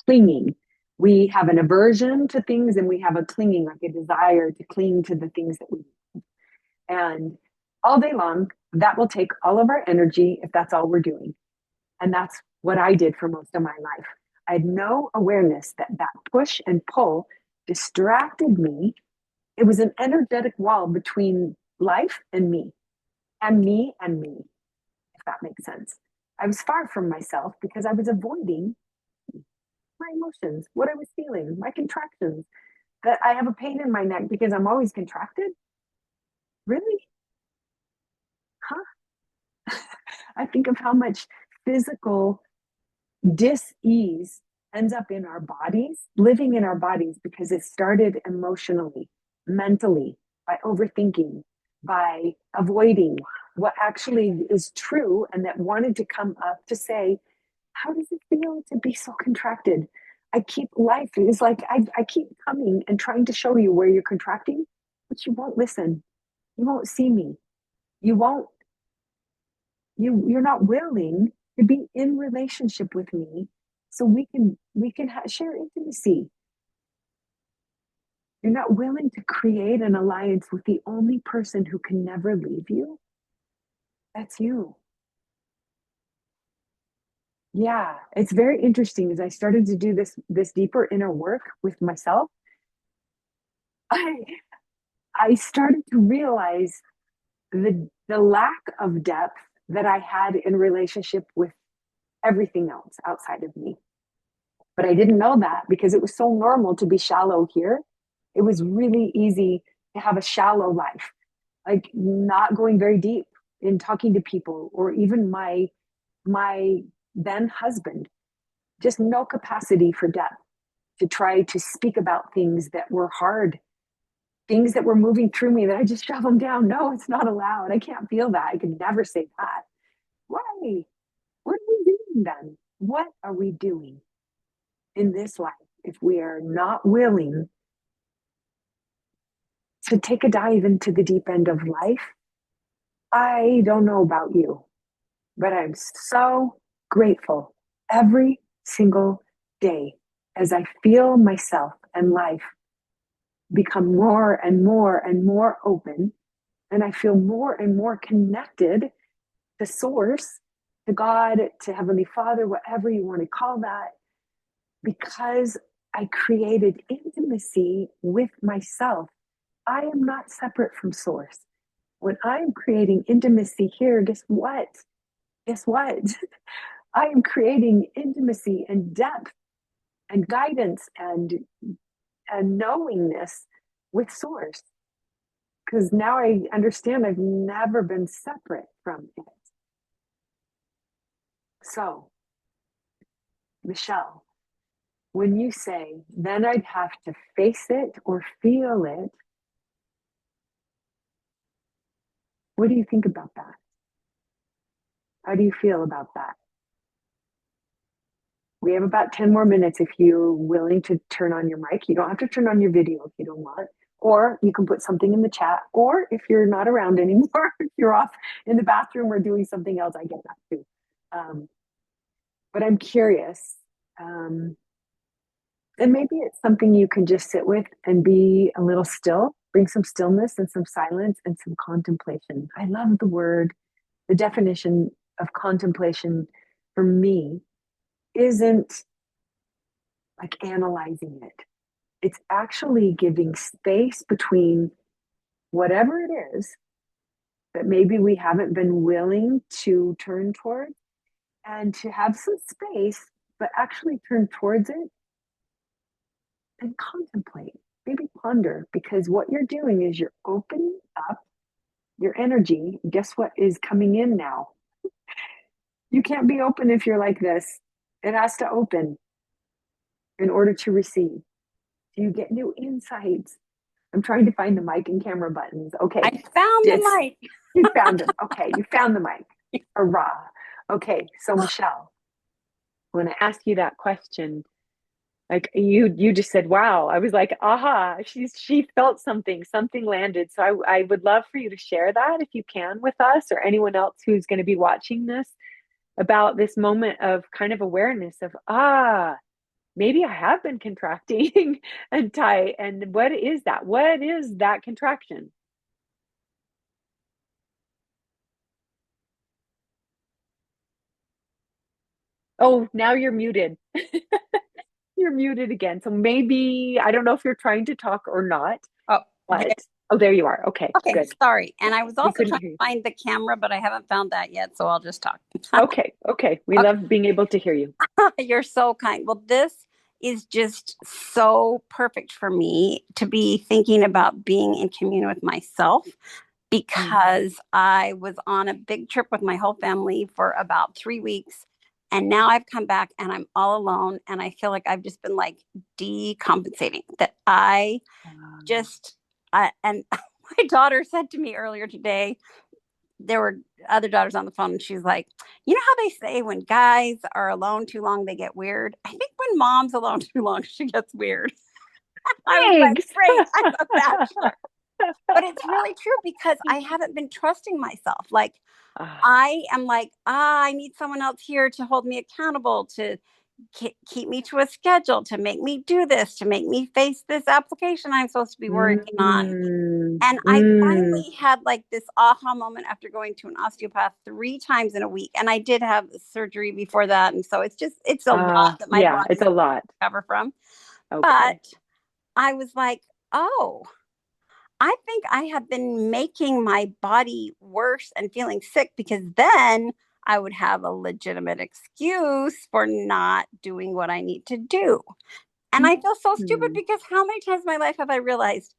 [SPEAKER 1] clinging. We have an aversion to things and we have a clinging, like a desire to cling to the things that we do. And all day long, that will take all of our energy if that's all we're doing. And that's what I did for most of my life. I had no awareness that that push and pull distracted me. It was an energetic wall between life and me, and me and me, if that makes sense. I was far from myself because I was avoiding my emotions, what I was feeling, my contractions, that I have a pain in my neck because I'm always contracted. Really? Huh? I think of how much physical dis-ease ends up in our bodies, living in our bodies, because it started emotionally, mentally, by overthinking, by avoiding what actually is true and that wanted to come up to say, how does it feel to be so contracted? I keep life is like I keep coming and trying to show you where you're contracting, but you won't listen. You won't see me. You won't. You're not willing to be in relationship with me, so we can share intimacy. You're not willing to create an alliance with the only person who can never leave you. That's you. Yeah, it's very interesting. As I started to do this deeper inner work with myself, I I started to realize the lack of depth that I had in relationship with everything else outside of me. But I didn't know that because it was so normal to be shallow here. It was really easy to have a shallow life, like not going very deep in talking to people or even my then husband, just no capacity for depth to try to speak about things that were hard, things that were moving through me that I just shove them down. No, it's not allowed. I can't feel that. I could never say that. Why? What are we doing then? What are we doing in this life if we are not willing to take a dive into the deep end of life? I don't know about you, but I'm so grateful every single day as I feel myself and life become more and more and more open, and I feel more and more connected to source, to God, to Heavenly Father, whatever you want to call that, because I created intimacy with myself. I am not separate from source. When I'm creating intimacy here, guess what? Guess what? I am creating intimacy and depth and guidance and knowingness with source. Because now I understand I've never been separate from it. So, Michelle, when you say, then I'd have to face it or feel it, what do you think about that? How do you feel about that? We have about 10 more minutes if you're willing to turn on your mic. You don't have to turn on your video if you don't want, or you can put something in the chat, or if you're not around anymore, if you're off in the bathroom or doing something else, I get that too. but I'm curious. Um, and maybe it's something you can just sit with and be a little still, bring some stillness and some silence and some contemplation. I love the definition of contemplation for me isn't like analyzing it. It's actually giving space between whatever it is that maybe we haven't been willing to turn toward and to have some space, but actually turn towards it and contemplate, maybe ponder, because what you're doing is you're opening up your energy. Guess what is coming in now? You can't be open if you're like this. It has to open in order to receive. So you get new insights. I'm trying to find the mic and camera buttons. Okay.
[SPEAKER 2] I found
[SPEAKER 1] It's,
[SPEAKER 2] the mic.
[SPEAKER 1] you found them. Okay. You found the mic. Hurrah. Okay. So Michelle, when I ask you that question, like you just said, wow. I was like, aha, she felt something landed. So I would love for you to share that if you can with us or anyone else who's going to be watching this about this moment of kind of awareness of, maybe I have been contracting and tight. And what is that? What is that contraction? Oh, now you're muted. You're muted again. So maybe, I don't know if you're trying to talk or not,
[SPEAKER 2] Oh,
[SPEAKER 1] but oh, there you are. Okay,
[SPEAKER 2] okay.
[SPEAKER 1] good.
[SPEAKER 2] Sorry. And I was
[SPEAKER 1] We
[SPEAKER 2] also
[SPEAKER 1] couldn't
[SPEAKER 2] trying
[SPEAKER 1] hear you.
[SPEAKER 2] to find the camera, but I haven't found that yet. So I'll just talk.
[SPEAKER 1] Okay, okay. We love being able to hear you.
[SPEAKER 2] You're so kind. Well, this is just so perfect for me to be thinking about being in communion with myself
[SPEAKER 1] Mm.
[SPEAKER 2] because I was on a big trip with my whole family for about 3 weeks. And now I've come back and I'm all alone. And I feel like I've just been like decompensating that I
[SPEAKER 1] Um,
[SPEAKER 2] just, and my daughter said to me earlier today, there were other daughters on the phone, and she's like, you know how they say when guys are alone too long, they get weird? I think when mom's alone too long, she gets weird. I was like,
[SPEAKER 1] Thanks.
[SPEAKER 2] great, I'm a bachelor. But it's really true because I haven't been trusting myself. Like,
[SPEAKER 1] Ah,
[SPEAKER 2] I am like, I need someone else here to hold me accountable, to keep me to a schedule, to make me do this, to make me face this application I'm supposed to be working on.
[SPEAKER 1] mm,
[SPEAKER 2] And I
[SPEAKER 1] mm,
[SPEAKER 2] finally had like this aha moment after going to an osteopath 3 times in a week. And I did have surgery before that. And so it's a lot that my
[SPEAKER 1] yeah,
[SPEAKER 2] body
[SPEAKER 1] it's
[SPEAKER 2] has
[SPEAKER 1] a lot.
[SPEAKER 2] to recover from.
[SPEAKER 1] Okay.
[SPEAKER 2] But I was like, oh, I think I have been making my body worse and feeling sick because then I would have a legitimate excuse for not doing what I need to do. And I feel so stupid
[SPEAKER 1] Mm.
[SPEAKER 2] because how many times in my life have I realized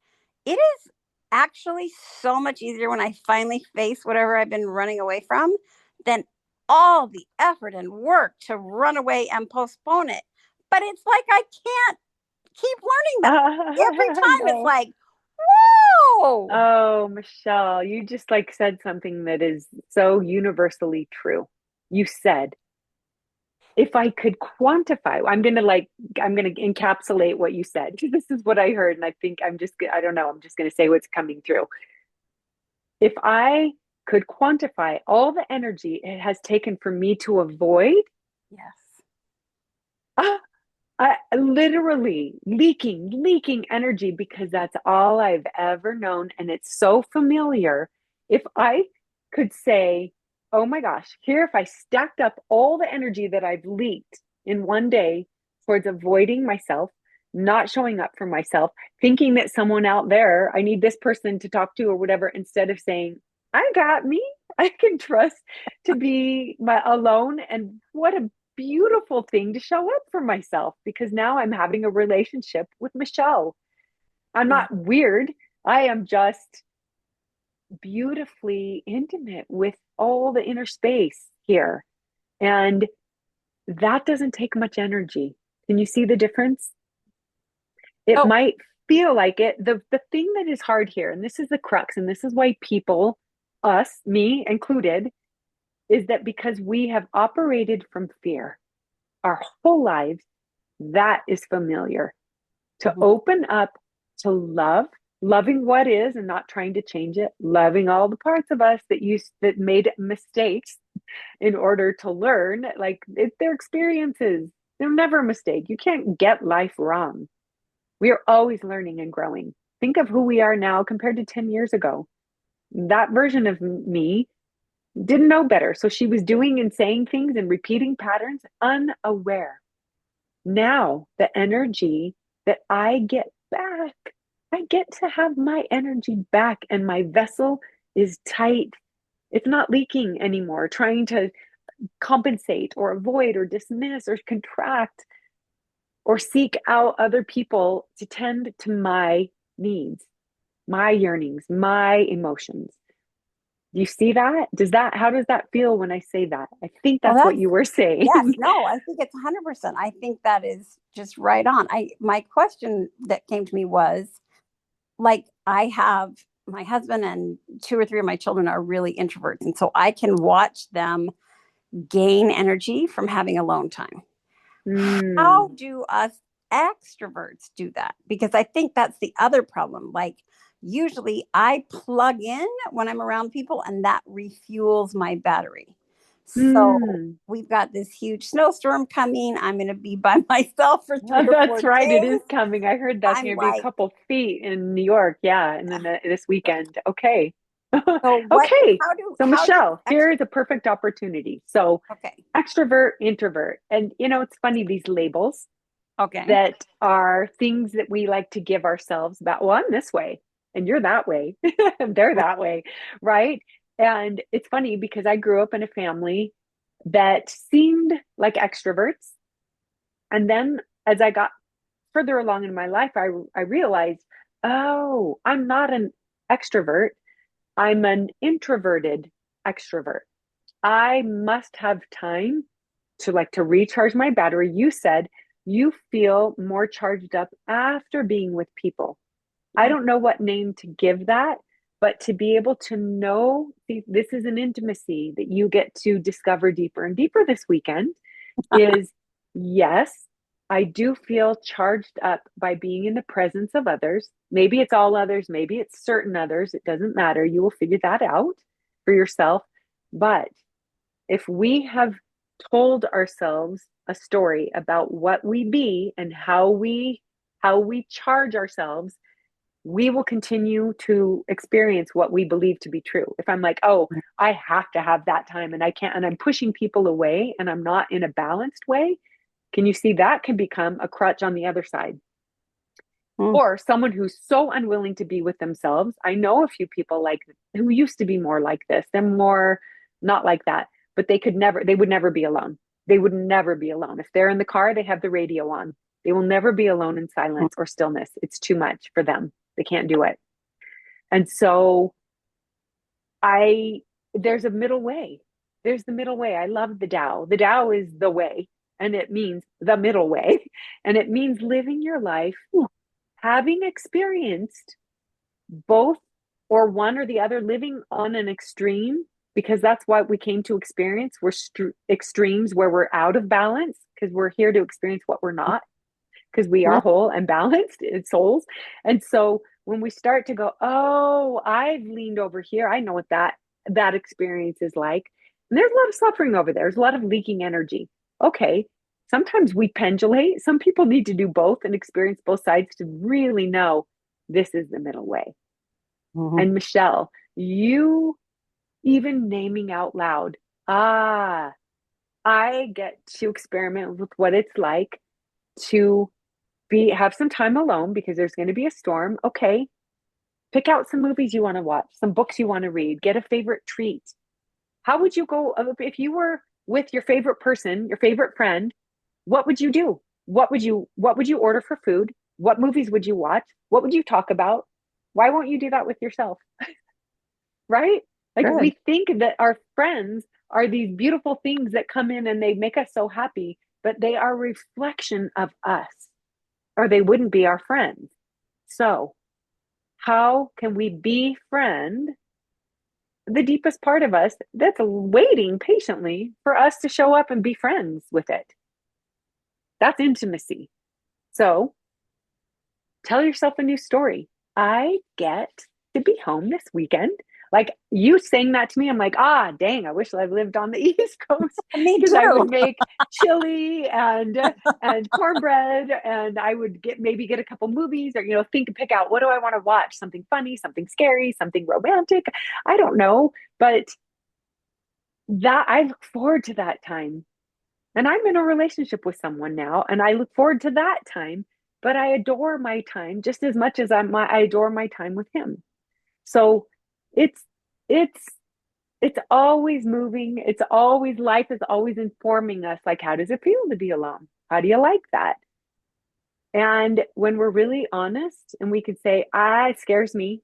[SPEAKER 2] it is actually so much easier when I finally face whatever I've been running away from than all the effort and work to run away and postpone it. But it's like I can't keep learning that. Every
[SPEAKER 1] I
[SPEAKER 2] time it's
[SPEAKER 1] know.
[SPEAKER 2] like, whoa.
[SPEAKER 1] Oh, Michelle, you just like said something that is so universally true. You said, if I could quantify, I'm going to encapsulate what you said. This is what I heard. And I think I don't know, I'm just going to say what's coming through. If I could quantify all the energy it has taken for me to avoid,
[SPEAKER 2] Yes.
[SPEAKER 1] ah, literally leaking energy because that's all I've ever known. And it's so familiar. If I could say, oh my gosh, here, if I stacked up all the energy that I've leaked in one day towards avoiding myself, not showing up for myself, thinking that someone out there, I need this person to talk to or whatever, instead of saying, I got me. I can trust to be alone. And what a beautiful thing to show up for myself because now I'm having a relationship with Michelle. I'm
[SPEAKER 2] Yeah.
[SPEAKER 1] not weird. I am just beautifully intimate with all the inner space here. And that doesn't take much energy. Can you see the difference? It
[SPEAKER 2] Oh,
[SPEAKER 1] might feel like it. The thing that is hard here, and this is the crux, and this is why people, us, me included, is that because we have operated from fear our whole lives, that is familiar. To
[SPEAKER 2] mhm.
[SPEAKER 1] open up to love, loving what is and not trying to change it, loving all the parts of us that made mistakes, in order to learn. Like it's their experiences. They're never a mistake. You can't get life wrong. We are always learning and growing. Think of who we are now compared to 10 years ago. That version of me didn't know better. So she was doing and saying things and repeating patterns unaware. Now, the energy that I get back, I get to have my energy back, and my vessel is tight. It's not leaking anymore, trying to compensate or avoid or dismiss or contract or seek out other people to tend to my needs, my yearnings, my emotions. Do you see that? How does that feel when I say that? I think
[SPEAKER 2] Well,
[SPEAKER 1] that's what
[SPEAKER 2] that's
[SPEAKER 1] you were
[SPEAKER 2] yes,
[SPEAKER 1] saying.
[SPEAKER 2] no, I think it's 100%. I think that is just right on. My question that came to me was like I have my husband and two or three of my children are really introverts, and so I can watch them gain energy from having alone time. How
[SPEAKER 1] Mm.
[SPEAKER 2] do us extroverts do that? Because I think that's the other problem. Like, usually I plug in when I'm around people, and that refuels my battery. So,
[SPEAKER 1] Mm.
[SPEAKER 2] we've got this huge snowstorm coming. I'm going to be by myself for three
[SPEAKER 1] Oh,
[SPEAKER 2] or four
[SPEAKER 1] that's right. It
[SPEAKER 2] days.
[SPEAKER 1] is coming. I heard that's
[SPEAKER 2] I'm
[SPEAKER 1] going to be a
[SPEAKER 2] like,
[SPEAKER 1] couple feet in New York. Yeah. And then this weekend. Okay.
[SPEAKER 2] so what?
[SPEAKER 1] Okay. So,
[SPEAKER 2] How do
[SPEAKER 1] Michelle, here is a perfect opportunity. So,
[SPEAKER 2] Okay,
[SPEAKER 1] extrovert, introvert. And, it's funny, these labels
[SPEAKER 2] okay,
[SPEAKER 1] that are things that we like to give ourselves about, well, I'm this way and you're that way. And they're that way. Right. And it's funny because I grew up in a family that seemed like extroverts. And then as I got further along in my life, I realized, oh, I'm not an extrovert. I'm an introverted extrovert. I must have time to recharge my battery. You said you feel more charged up after being with people. I
[SPEAKER 2] mm,
[SPEAKER 1] don't know what name to give that, but to be able to know, see, this is an intimacy that you get to discover deeper and deeper this weekend is yes, I do feel charged up by being in the presence of others. Maybe it's all others, maybe it's certain others. It doesn't matter. You will figure that out for yourself. But if we have told ourselves a story about what we be and how we charge ourselves, we will continue to experience what we believe to be true. If I'm like, oh, I have to have that time and I can't, and I'm pushing people away and I'm not in a balanced way, can you see that can become a crutch on the other side?
[SPEAKER 2] mm,
[SPEAKER 1] Or someone who's so unwilling to be with themselves. I know a few people like who used to be more like this. They're more not like that, but they would never be alone. They would never be alone. If they're in the car, they have the radio on. They will never be alone in
[SPEAKER 2] mm.
[SPEAKER 1] silence or stillness. It's too much for them. They can't do it. And so I there's a middle way. There's the middle way. I love the Tao. The Tao is the way, and it means the middle way. And it means living your life having experienced both or one or the other, living on an extreme, because that's what we came to experience. We're extremes where we're out of balance because we're here to experience what we're not, because we are whole and balanced in souls. And so when we start to go, oh, I've leaned over here, I know what that experience is like. And there's a lot of suffering over there. There's a lot of leaking energy. Okay. Sometimes we pendulate. Some people need to do both and experience both sides to really know this is the middle way.
[SPEAKER 2] Mhm.
[SPEAKER 1] And Michelle, you even naming out loud, ah, I get to experiment with what it's like to have some time alone because there's going to be a storm. Okay, pick out some movies you want to watch, some books you want to read, get a favorite treat. How would you go if you were with your favorite person, your favorite friend? What would you do? What would you order for food? What movies would you watch? What would you talk about? Why won't you do that with yourself? Right? Like
[SPEAKER 2] Good.
[SPEAKER 1] we think that our friends are these beautiful things that come in and they make us so happy, but they are a reflection of us, or they wouldn't be our friends. So, how can we befriend the deepest part of us that's waiting patiently for us to show up and be friends with it? That's intimacy. So, tell yourself a new story. I get to be home this weekend. Like you saying that to me, I'm like, ah, dang, I wish I lived on the East Coast
[SPEAKER 2] Me
[SPEAKER 1] because I
[SPEAKER 2] too.
[SPEAKER 1] would make chili and cornbread, and I would maybe get a couple movies, or pick out, what do I want to watch? Something funny, something scary, something romantic. I don't know, but that I look forward to that time. And I'm in a relationship with someone now, and I look forward to that time. But I adore my time just as much as I adore my time with him. So it's it's it's always moving. It's always life is always informing us. Like, how does it feel to be alone? How do you like that? And when we're really honest, and we could say, it scares me,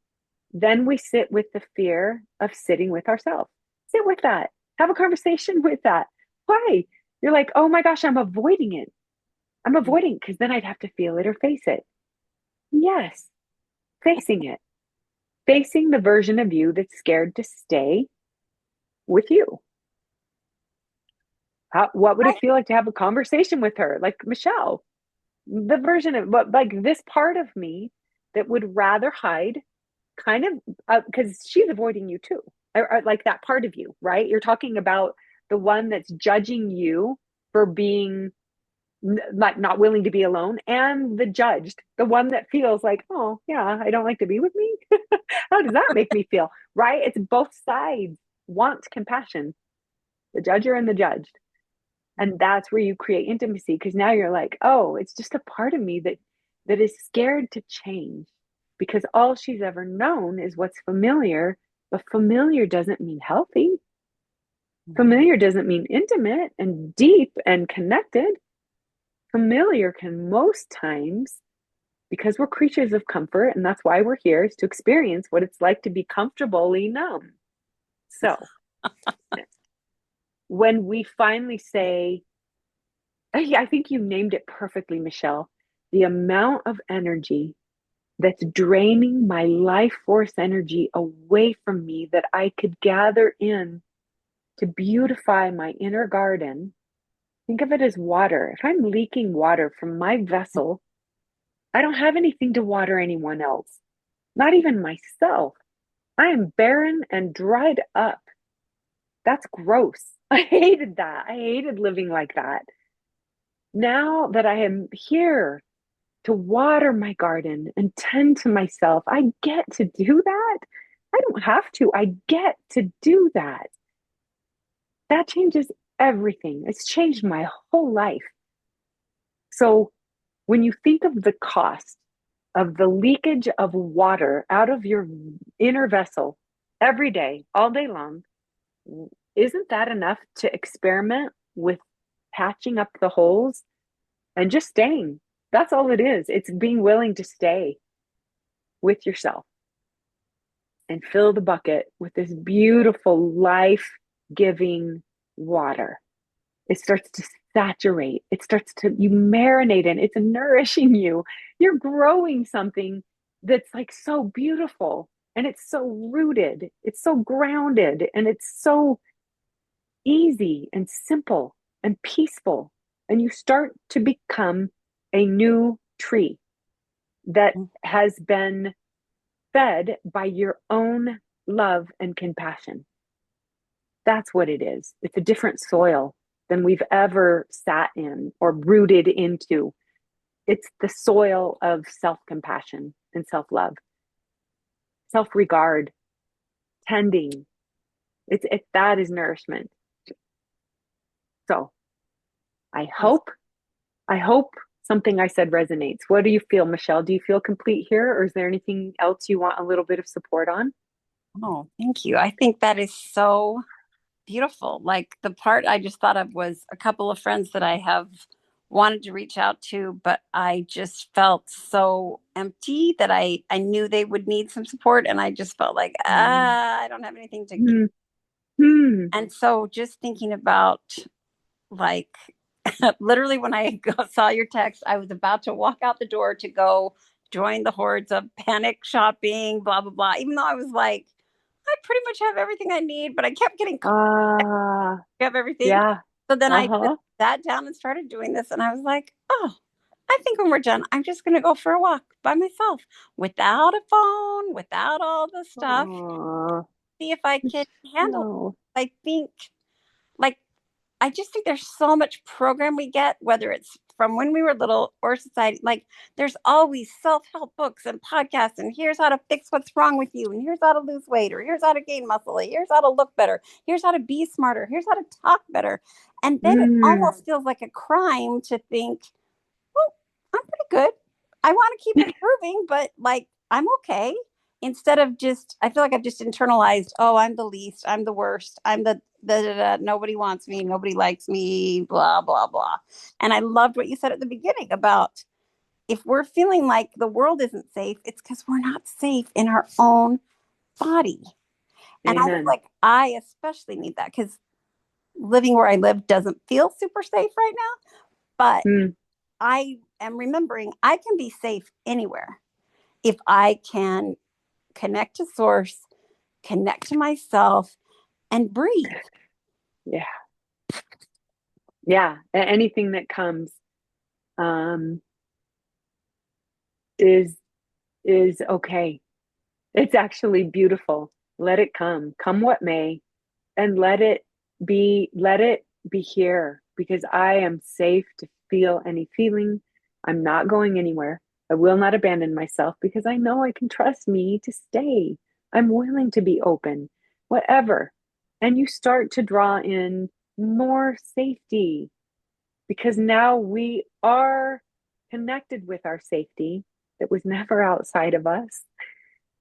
[SPEAKER 1] then we sit with the fear of sitting with ourselves. Sit with that. Have a conversation with that. Why? You're like, oh my gosh, I'm avoiding it. I'm avoiding because then I'd have to feel it or face it. Yes, facing it. Facing the version of you that's scared to stay with you. What would
[SPEAKER 2] I,
[SPEAKER 1] it feel like to have a conversation with her? Like Michelle, the version of what, like this part of me that would rather hide, kind of, because she's avoiding you too, or like that part of you, right? You're talking about the one that's judging you for being like not willing to be alone, and the judged, the one that feels like, oh yeah, I don't like to be with me. How does that make me feel? Right? It's both sides want compassion, the judger and the judged. And that's where you create intimacy, because now you're like, oh, it's just a part of me that is scared to change, because all she's ever known is what's familiar. But familiar doesn't mean healthy. Familiar doesn't mean intimate and deep and connected. Familiar can most times, because we're creatures of comfort, and that's why we're here, is to experience what it's like to be comfortably numb. So when we finally say, I think you named it perfectly, Michelle, the amount of energy that's draining my life force energy away from me that I could gather in to beautify my inner garden. Think of it as water. If I'm leaking water from my vessel, I don't have anything to water anyone else, not even myself. I am barren and dried up. That's gross. I hated that. I hated living like that. Now that I am here to water my garden and tend to myself, I get to do that. I don't have to. I get to do that. That changes everything. It's changed my whole life. So when you think of the cost of the leakage of water out of your inner vessel every day, all day long, isn't that enough to experiment with patching up the holes and just staying? That's all it is. It's being willing to stay with yourself and fill the bucket with this beautiful life giving water. It starts to saturate. It starts to, you marinate in, it's nourishing you. You're growing something that's like so beautiful, and it's so rooted, it's so grounded, and it's so easy and simple and peaceful. And you start to become a new tree that has been fed by your own love and compassion. That's what it is. It's a different soil than we've ever sat in or rooted into. It's the soil of self compassion and self love, self regard, tending. That is nourishment. So I hope, I hope something I said resonates. What do you feel, Michelle? Do you feel complete here, or is there anything else you want a little bit of support on?
[SPEAKER 2] Oh, thank you. I think that is so beautiful. Like the part I just thought of was a couple of friends that I have wanted to reach out to, but I just felt so empty that I knew they would need some support, and I just felt like I don't have anything to give.
[SPEAKER 1] Mm-hmm.
[SPEAKER 2] And so just thinking about like literally when I saw your text, I was about to walk out the door to go join the hordes of panic shopping, blah blah blah. Even though I was like, I pretty much have everything I need, but I kept getting
[SPEAKER 1] Ah,
[SPEAKER 2] have everything.
[SPEAKER 1] yeah.
[SPEAKER 2] So then I just
[SPEAKER 1] Uh-huh.
[SPEAKER 2] sat down and started doing this, and I was like, oh, I think when we're done, I'm just going to go for a walk by myself without a phone, without all the stuff.
[SPEAKER 1] Aw.
[SPEAKER 2] see if I can handle it.
[SPEAKER 1] No.
[SPEAKER 2] I think, like, I just think there's so much program we get, whether it's from when we were little or society. Like, there's always self help books and podcasts, and here's how to fix what's wrong with you, and here's how to lose weight, or here's how to gain muscle, or here's how to look better, here's how to be smarter, here's how to talk better. And then it
[SPEAKER 1] Mm,
[SPEAKER 2] almost feels like a crime to think, well, I'm pretty good. I want to keep improving, but like I'm okay. Instead of just, I feel like I've just internalized, oh, I'm the least, I'm the worst, I'm the nobody wants me, nobody likes me, blah, blah, blah. And I loved what you said at the beginning about if we're feeling like the world isn't safe, it's because we're not safe in our own body. And I feel
[SPEAKER 1] amen.
[SPEAKER 2] like I especially need that because living where I live doesn't feel super safe right now. But
[SPEAKER 1] Mm,
[SPEAKER 2] I am remembering I can be safe anywhere if I can connect to source, connect to myself, and breathe.
[SPEAKER 1] yeah. Yeah. Anything that comes um, is is okay. It's actually beautiful. Let it come. Come what may. And let it be here because I am safe to feel any feeling. I'm not going anywhere. I will not abandon myself because I know I can trust me to stay. I'm willing to be open, whatever. And you start to draw in more safety because now we are connected with our safety that was never outside of us.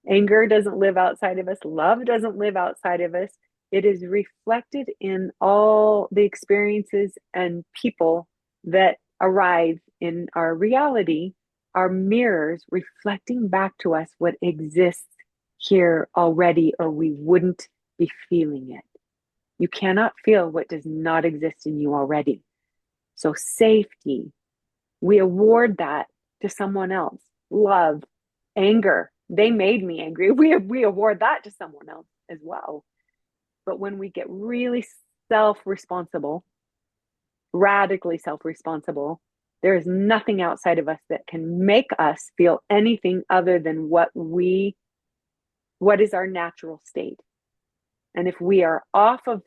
[SPEAKER 1] Anger doesn't live outside of us. Love doesn't live outside of us. It is reflected in all the experiences and people that arrive in our reality, our mirrors reflecting back to us what exists here already, or we wouldn't be feeling it. You cannot feel what does not exist in you already. So, safety, we award that to someone else. Love, anger, they made me angry. We award that to someone else as well. But when we get really self-responsible, radically self-responsible, there is nothing outside of us that can make us feel anything other than what is our natural state. And if we are off of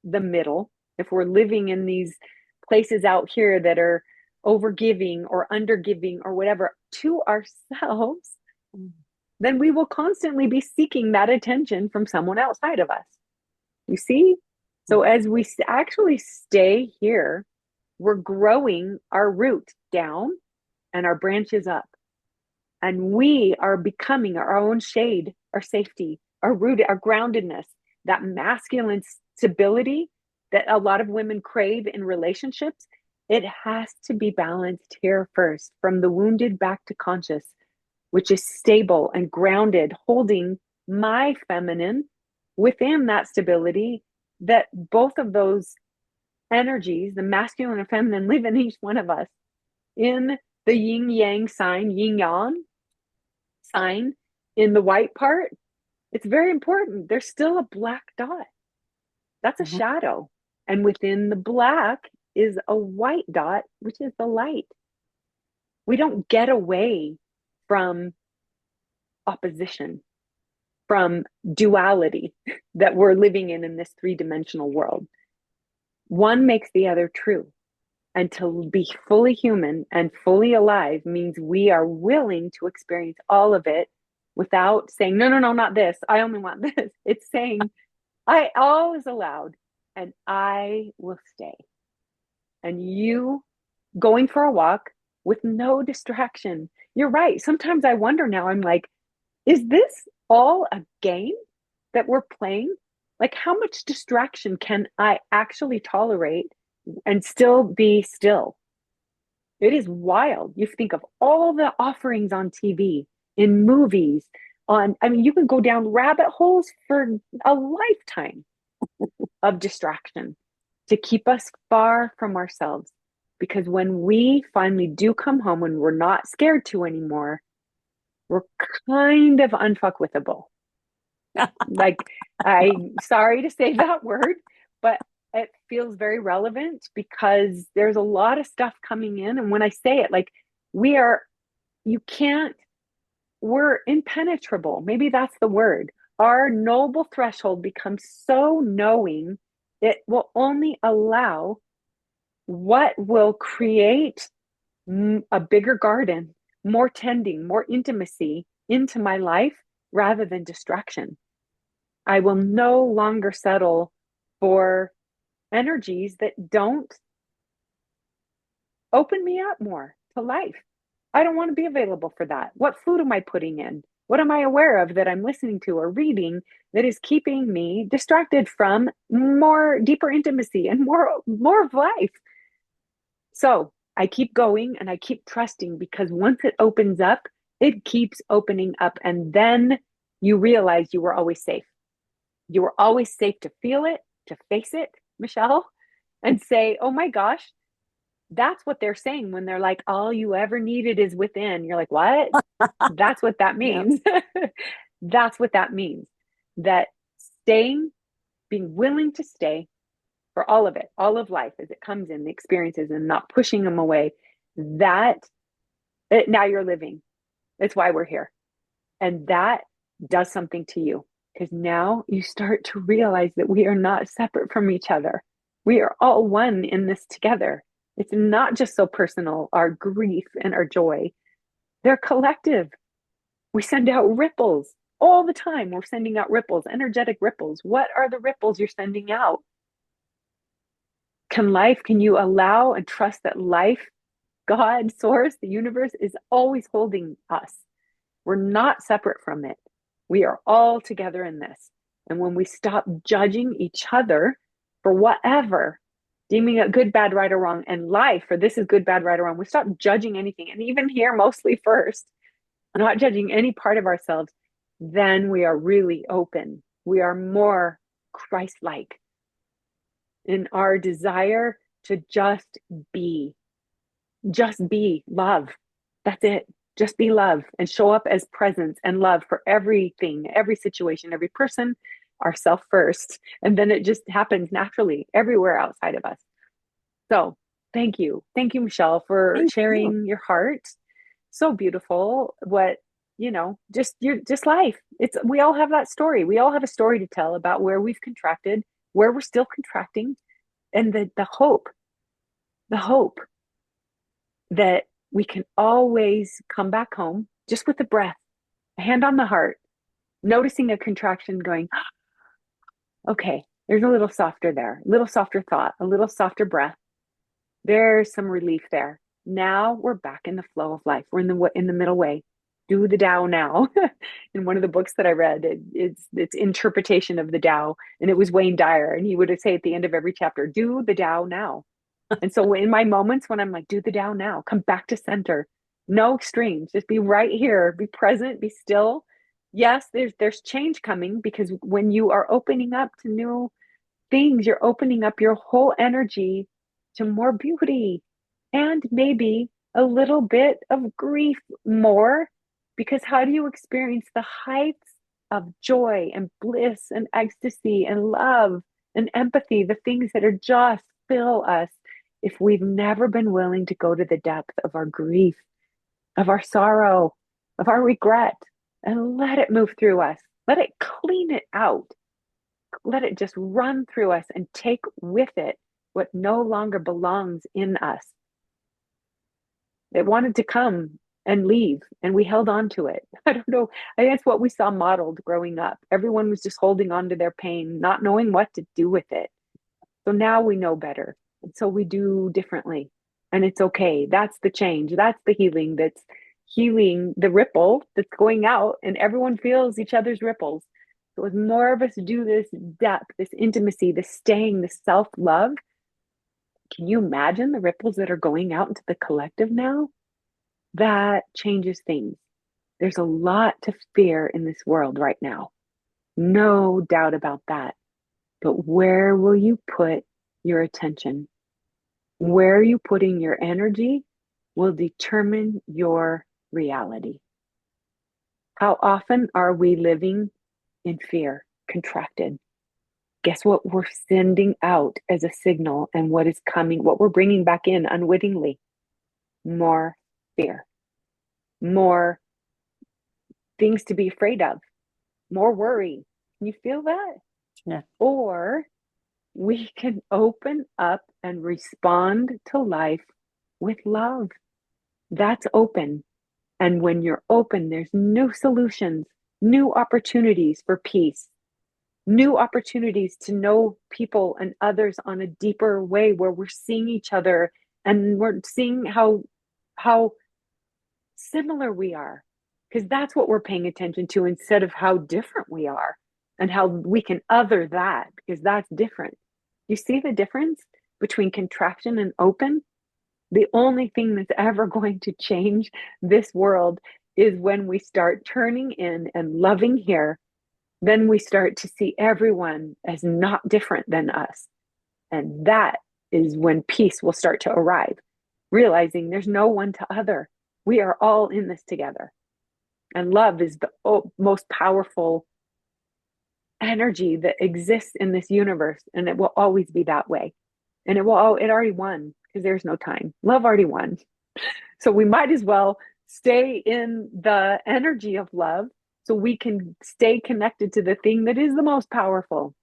[SPEAKER 1] the middle, if we're living in these places out here that are overgiving or undergiving or whatever to ourselves, then we will constantly be seeking that attention from someone outside of us. You see? So as we actually stay here, we're growing our root down and our branches up. And we are becoming our own shade, our safety, our root, our groundedness, that masculine stability that a lot of women crave in relationships. It has to be balanced here first, from the wounded back to conscious, which is stable and grounded, holding my feminine within that stability, that both of those energies, the masculine and feminine, live in each one of us in the yin yang sign, yin yang sign in the white part. It's very important. There's still a black dot. That's a
[SPEAKER 2] Mhm.
[SPEAKER 1] shadow. And within the black is a white dot, which is the light. We don't get away from opposition, from duality that we're living in this three-dimensional world. One makes the other true. And to be fully human and fully alive means we are willing to experience all of it without saying, no, no, no, not this. I only want this. It's saying, all is allowed and I will stay. And you going for a walk with no distraction. You're right. Sometimes I wonder now, I'm like, is this all a game that we're playing? Like, how much distraction can I actually tolerate and still be still? It is wild. You think of all the offerings on TV, in movies, I mean, you can go down rabbit holes for a lifetime of distraction to keep us far from ourselves. Because when we finally do come home, when we're not scared to anymore, we're kind of unfuckwithable. Like, I'm sorry to say that word, but it feels very relevant because there's a lot of stuff coming in. And when I say it, like, we are, you can't, we're impenetrable. Maybe that's the word. our noble threshold becomes so knowing, it will only allow what will create a bigger garden, more tending, more intimacy into my life rather than distraction. I will no longer settle for energies that don't open me up more to life. I don't want to be available for that. What food am I putting in? What am I aware of that I'm listening to or reading that is keeping me distracted from more deeper intimacy and more of life? So I keep going and I keep trusting, because once it opens up, it keeps opening up. And then you realize you were always safe. You were always safe to feel it, to face it, Michelle, and say, oh my gosh, that's what they're saying when they're like, all you ever needed is within. You're like, what? That's what that
[SPEAKER 2] Yep.
[SPEAKER 1] means. That's what that means. That staying, being willing to stay for all of it, all of life as it comes in, the experiences, and not pushing them away, that now you're living. That's why we're here. And that does something to you, because now you start to realize that we are not separate from each other. We are all one in this together. It's not just so personal, our grief and our joy. They're collective. We send out ripples all the time. We're sending out ripples, energetic ripples. What are the ripples you're sending out? Can you allow and trust that life, God, source, the universe is always holding us? We're not separate from it. We are all together in this. And when we stop judging each other for whatever, deeming it good, bad, right, or wrong, and life, or this is good, bad, right, or wrong, we stop judging anything. And even here, mostly first, not judging any part of ourselves, then we are really open. We are more Christ-like in our desire to just be love. That's it. Just be love and show up as presence and love for everything, every situation, every person, ourself first. And then it just happens naturally everywhere outside of us. So thank you. Thank you, Michelle, for
[SPEAKER 2] Thank you.
[SPEAKER 1] sharing your heart. So beautiful. What, just just life. We all have that story. We all have a story to tell about where we've contracted, where we're still contracting, and the hope that we can always come back home just with a breath, a hand on the heart, noticing a contraction, going, okay, there's a little softer there, a little softer thought, a little softer breath. There's some relief there. Now we're back in the flow of life. We're in the middle way. Do the Tao now. In one of the books that I read, it's interpretation of the Tao, and it was Wayne Dyer, and he would say at the end of every chapter, "Do the Tao now." And so in my moments when I'm like, do the Tao now, come back to center, no extremes, just be right here, be present, be still. Yes, there's change coming, because when you are opening up to new things, you're opening up your whole energy to more beauty and maybe a little bit of grief more. Because how do you experience the heights of joy and bliss and ecstasy and love and empathy, the things that are just fill us, if we've never been willing to go to the depth of our grief, of our sorrow, of our regret, and let it move through us? Let it clean it out. Let it just run through us and take with it what no longer belongs in us. It wanted to come and leave, and we held on to it. I don't know. I think that's what we saw modeled growing up. Everyone was just holding on to their pain, not knowing what to do with it. So now we know better. And so we do differently. And it's okay. That's the change. That's the healing that's healing the ripple that's going out, and everyone feels each other's ripples. So as more of us do this depth, this intimacy, this staying, this self-love, can you imagine the ripples that are going out into the collective now? That changes things. There's a lot to fear in this world right now. No doubt about that. But where will you put your attention? Where are you putting your energy will determine your reality. How often are we living in fear, contracted? Guess what we're sending out as a signal, and what is coming, what we're bringing back in unwittingly? More fear, more things to be afraid of, more worry, Can you feel that?
[SPEAKER 2] Yeah.
[SPEAKER 1] Or we can open up and respond to life with love. That's open. And when you're open, there's new solutions, new opportunities for peace, new opportunities to know people and others on a deeper way where we're seeing each other and we're seeing how similar we are, because that's what we're paying attention to instead of how different we are and how we can other that, because that's different. You see the difference between contraction and open? The only thing that's ever going to change this world is when we start turning in and loving here. Then we start to see everyone as not different than us. And that is when peace will start to arrive, realizing there's no one to other. We are all in this together. And love is the most powerful energy that exists in this universe. And it will always be that way. And it already won because there's no time. Love already won. So we might as well stay in the energy of love so we can stay connected to the thing that is the most powerful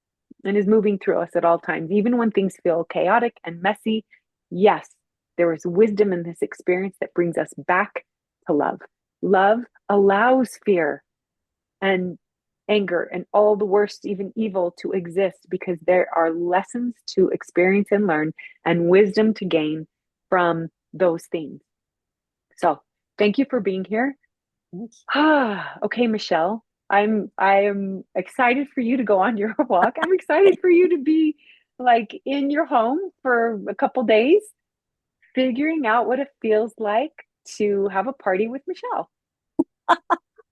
[SPEAKER 1] and is moving through us at all times, even when things feel chaotic and messy. Yes, there is wisdom in this experience that brings us back to love. Love allows fear and anger and all the worst, even evil, to exist because there are lessons to experience and learn and wisdom to gain from those things. So thank you for being here. Okay, Michelle, I'm excited for you to go on your walk. I'm excited for you to be like in your home for a couple days, figuring out what it feels like to have a party with Michelle,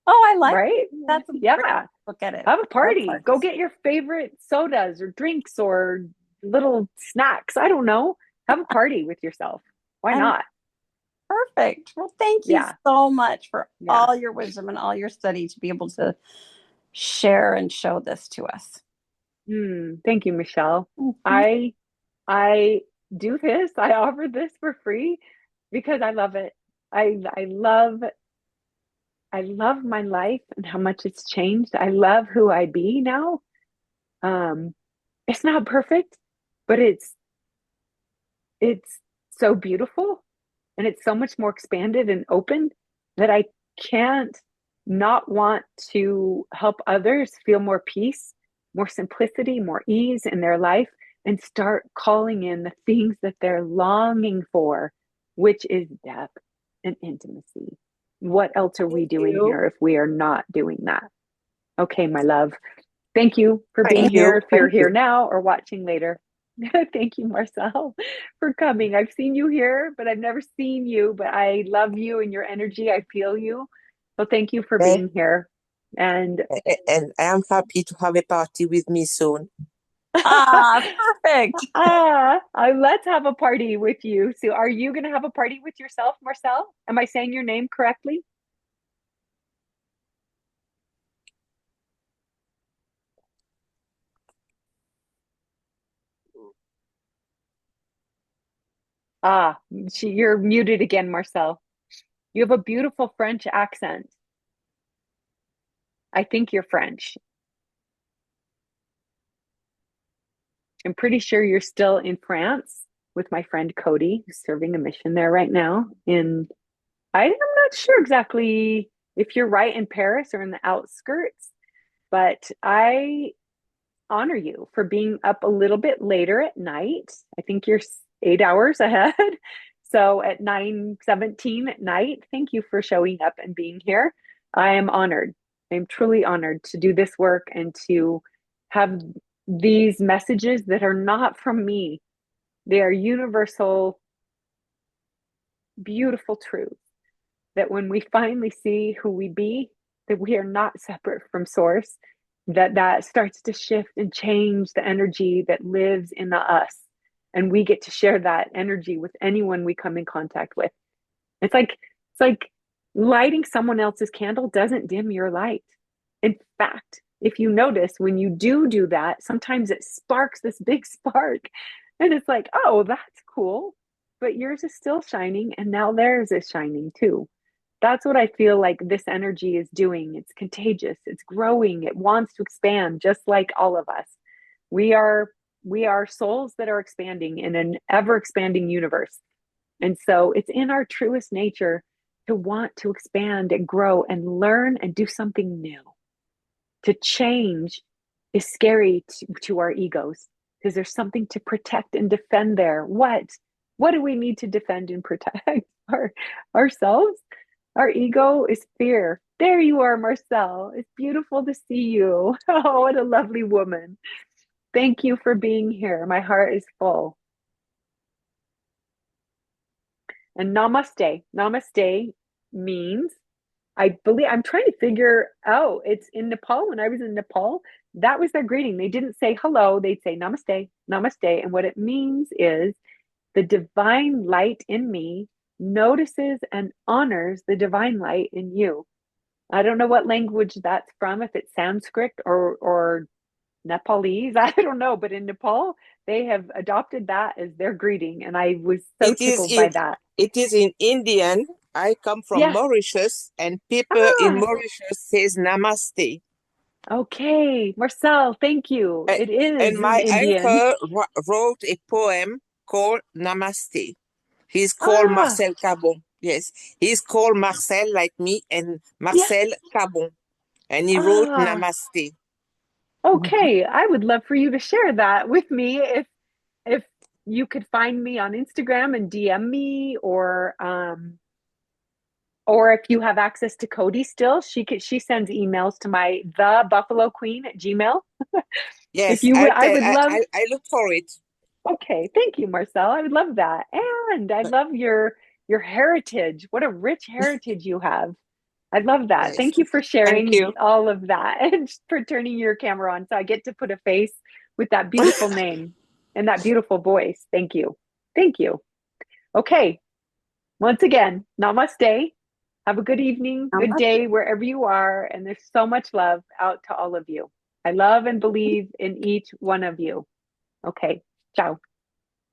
[SPEAKER 2] Oh, I like
[SPEAKER 1] right?
[SPEAKER 2] that's a great
[SPEAKER 1] Yeah.
[SPEAKER 2] look at it.
[SPEAKER 1] Have a
[SPEAKER 2] Love
[SPEAKER 1] party. Go
[SPEAKER 2] parties.
[SPEAKER 1] get your favorite sodas or drinks or little snacks. I don't know. Have a party with yourself. Why
[SPEAKER 2] And
[SPEAKER 1] not?
[SPEAKER 2] perfect. Well, thank you
[SPEAKER 1] Yeah.
[SPEAKER 2] so much for
[SPEAKER 1] Yeah.
[SPEAKER 2] all your wisdom and all your study to be able to share and show this to us.
[SPEAKER 1] Thank you, Michelle.
[SPEAKER 2] Mhm.
[SPEAKER 1] I I do this. I offer this for free because I love it. I love my life and how much it's changed. I love who I be now. Um, it's not perfect, but it's so beautiful and it's so much more expanded and open that I can't not want to help others feel more peace, more simplicity, more ease in their life, and start calling in the things that they're longing for, which is depth and intimacy. What else are we
[SPEAKER 2] Thank
[SPEAKER 1] doing
[SPEAKER 2] you.
[SPEAKER 1] here if we are not doing that? Okay, my love. Thank you for being
[SPEAKER 3] Thank
[SPEAKER 2] Thank
[SPEAKER 3] you.
[SPEAKER 1] here if you're
[SPEAKER 3] Thank
[SPEAKER 1] here
[SPEAKER 3] you.
[SPEAKER 1] now or watching later. Thank you, Marcel, for coming. I've seen you here, but I've never seen you. But I love you and your energy. I feel you. So thank you for
[SPEAKER 3] Okay.
[SPEAKER 1] being here. And
[SPEAKER 3] And I am happy to have a party with me soon.
[SPEAKER 2] Ah, perfect.
[SPEAKER 1] let's have a party with you. So, are you going to have a party with yourself, Marcel? Am I saying your name correctly? You're muted again, Marcel. You have a beautiful French accent. I think you're French. I'm pretty sure you're still in France with my friend Cody, who's serving a mission there right now. I'm not sure exactly if you're right in Paris or in the outskirts, but I honor you for being up a little bit later at night. I think you're 8 hours ahead. So at 9:17 at night, thank you for showing up and being here. I am honored. I'm truly honored to do this work and to have these messages that are not from me. They are universal, beautiful truths that when we finally see who we be, that we are not separate from source, that starts to shift and change the energy that lives in us. And we get to share that energy with anyone we come in contact with. It's like lighting someone else's candle doesn't dim your light. In fact, if you notice when you do that, sometimes it sparks this big spark. And it's like, oh, that's cool. But yours is still shining, and now theirs is shining too. That's what I feel like this energy is doing. It's contagious. It's growing. It wants to expand just like all of us. We are we are souls that are expanding in an ever expanding universe. And so it's in our truest nature to want to expand and grow and learn and do something new. To change is scary to our egos because there's something to protect and defend there. What do we need to defend and protect? Ourselves? Our ego is fear. There you are, Marcel. It's beautiful to see you. Oh, what a lovely woman. Thank you for being here. My heart is full. And namaste. Namaste means, I believe, I'm trying to figure out, it's in Nepal. When I was in Nepal, that was their greeting. They didn't say hello, they'd say namaste, namaste. And what it means is the divine light in me notices and honors the divine light in you. I don't know what language that's from, if it's Sanskrit or Nepalese, I don't know, but in Nepal, they have adopted that as their greeting, and I was so
[SPEAKER 3] It is
[SPEAKER 1] tickled by
[SPEAKER 3] in
[SPEAKER 1] that.
[SPEAKER 3] it is in Indian. I come from
[SPEAKER 1] Yeah.
[SPEAKER 3] Mauritius, and people in
[SPEAKER 1] Ah,
[SPEAKER 3] Mauritius says namaste.
[SPEAKER 1] okay. Marcel, thank you.
[SPEAKER 3] A-
[SPEAKER 1] It
[SPEAKER 3] And
[SPEAKER 1] is in
[SPEAKER 3] my
[SPEAKER 1] Indian.
[SPEAKER 3] uncle wrote a poem called Namaste. He's called
[SPEAKER 1] Ah,
[SPEAKER 3] Marcel Cabon. Yes, he's called Marcel like me, and
[SPEAKER 1] yeah.
[SPEAKER 3] Marcel Cabon, and he wrote
[SPEAKER 1] Ah,
[SPEAKER 3] Namaste.
[SPEAKER 1] okay. I would love for you to share that with me if you could find me on Instagram and DM me, or if you have access to Cody still, she sends emails to my the Buffalo Queen at Gmail. If
[SPEAKER 3] Yes,
[SPEAKER 1] you would,
[SPEAKER 3] I'll
[SPEAKER 1] I
[SPEAKER 3] tell.
[SPEAKER 1] would love.
[SPEAKER 3] I look for it.
[SPEAKER 1] Okay, thank you, Marcel. I would love that. And I love your heritage. What a rich heritage you have. I love that.
[SPEAKER 3] Yes,
[SPEAKER 1] Thank you for
[SPEAKER 3] thank
[SPEAKER 1] sharing
[SPEAKER 3] you.
[SPEAKER 1] all of that and for turning your camera on so I get to put a face with that beautiful name and that beautiful voice. Thank you. Thank you. Okay, once again, namaste. Have a good evening, good
[SPEAKER 2] Namaste.
[SPEAKER 1] day, wherever you are. And there's so much love out to all of you. I love and believe in each one of you. Okay, ciao.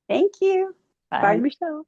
[SPEAKER 2] Thank you.
[SPEAKER 1] Bye,
[SPEAKER 2] Bye.
[SPEAKER 1] Michelle.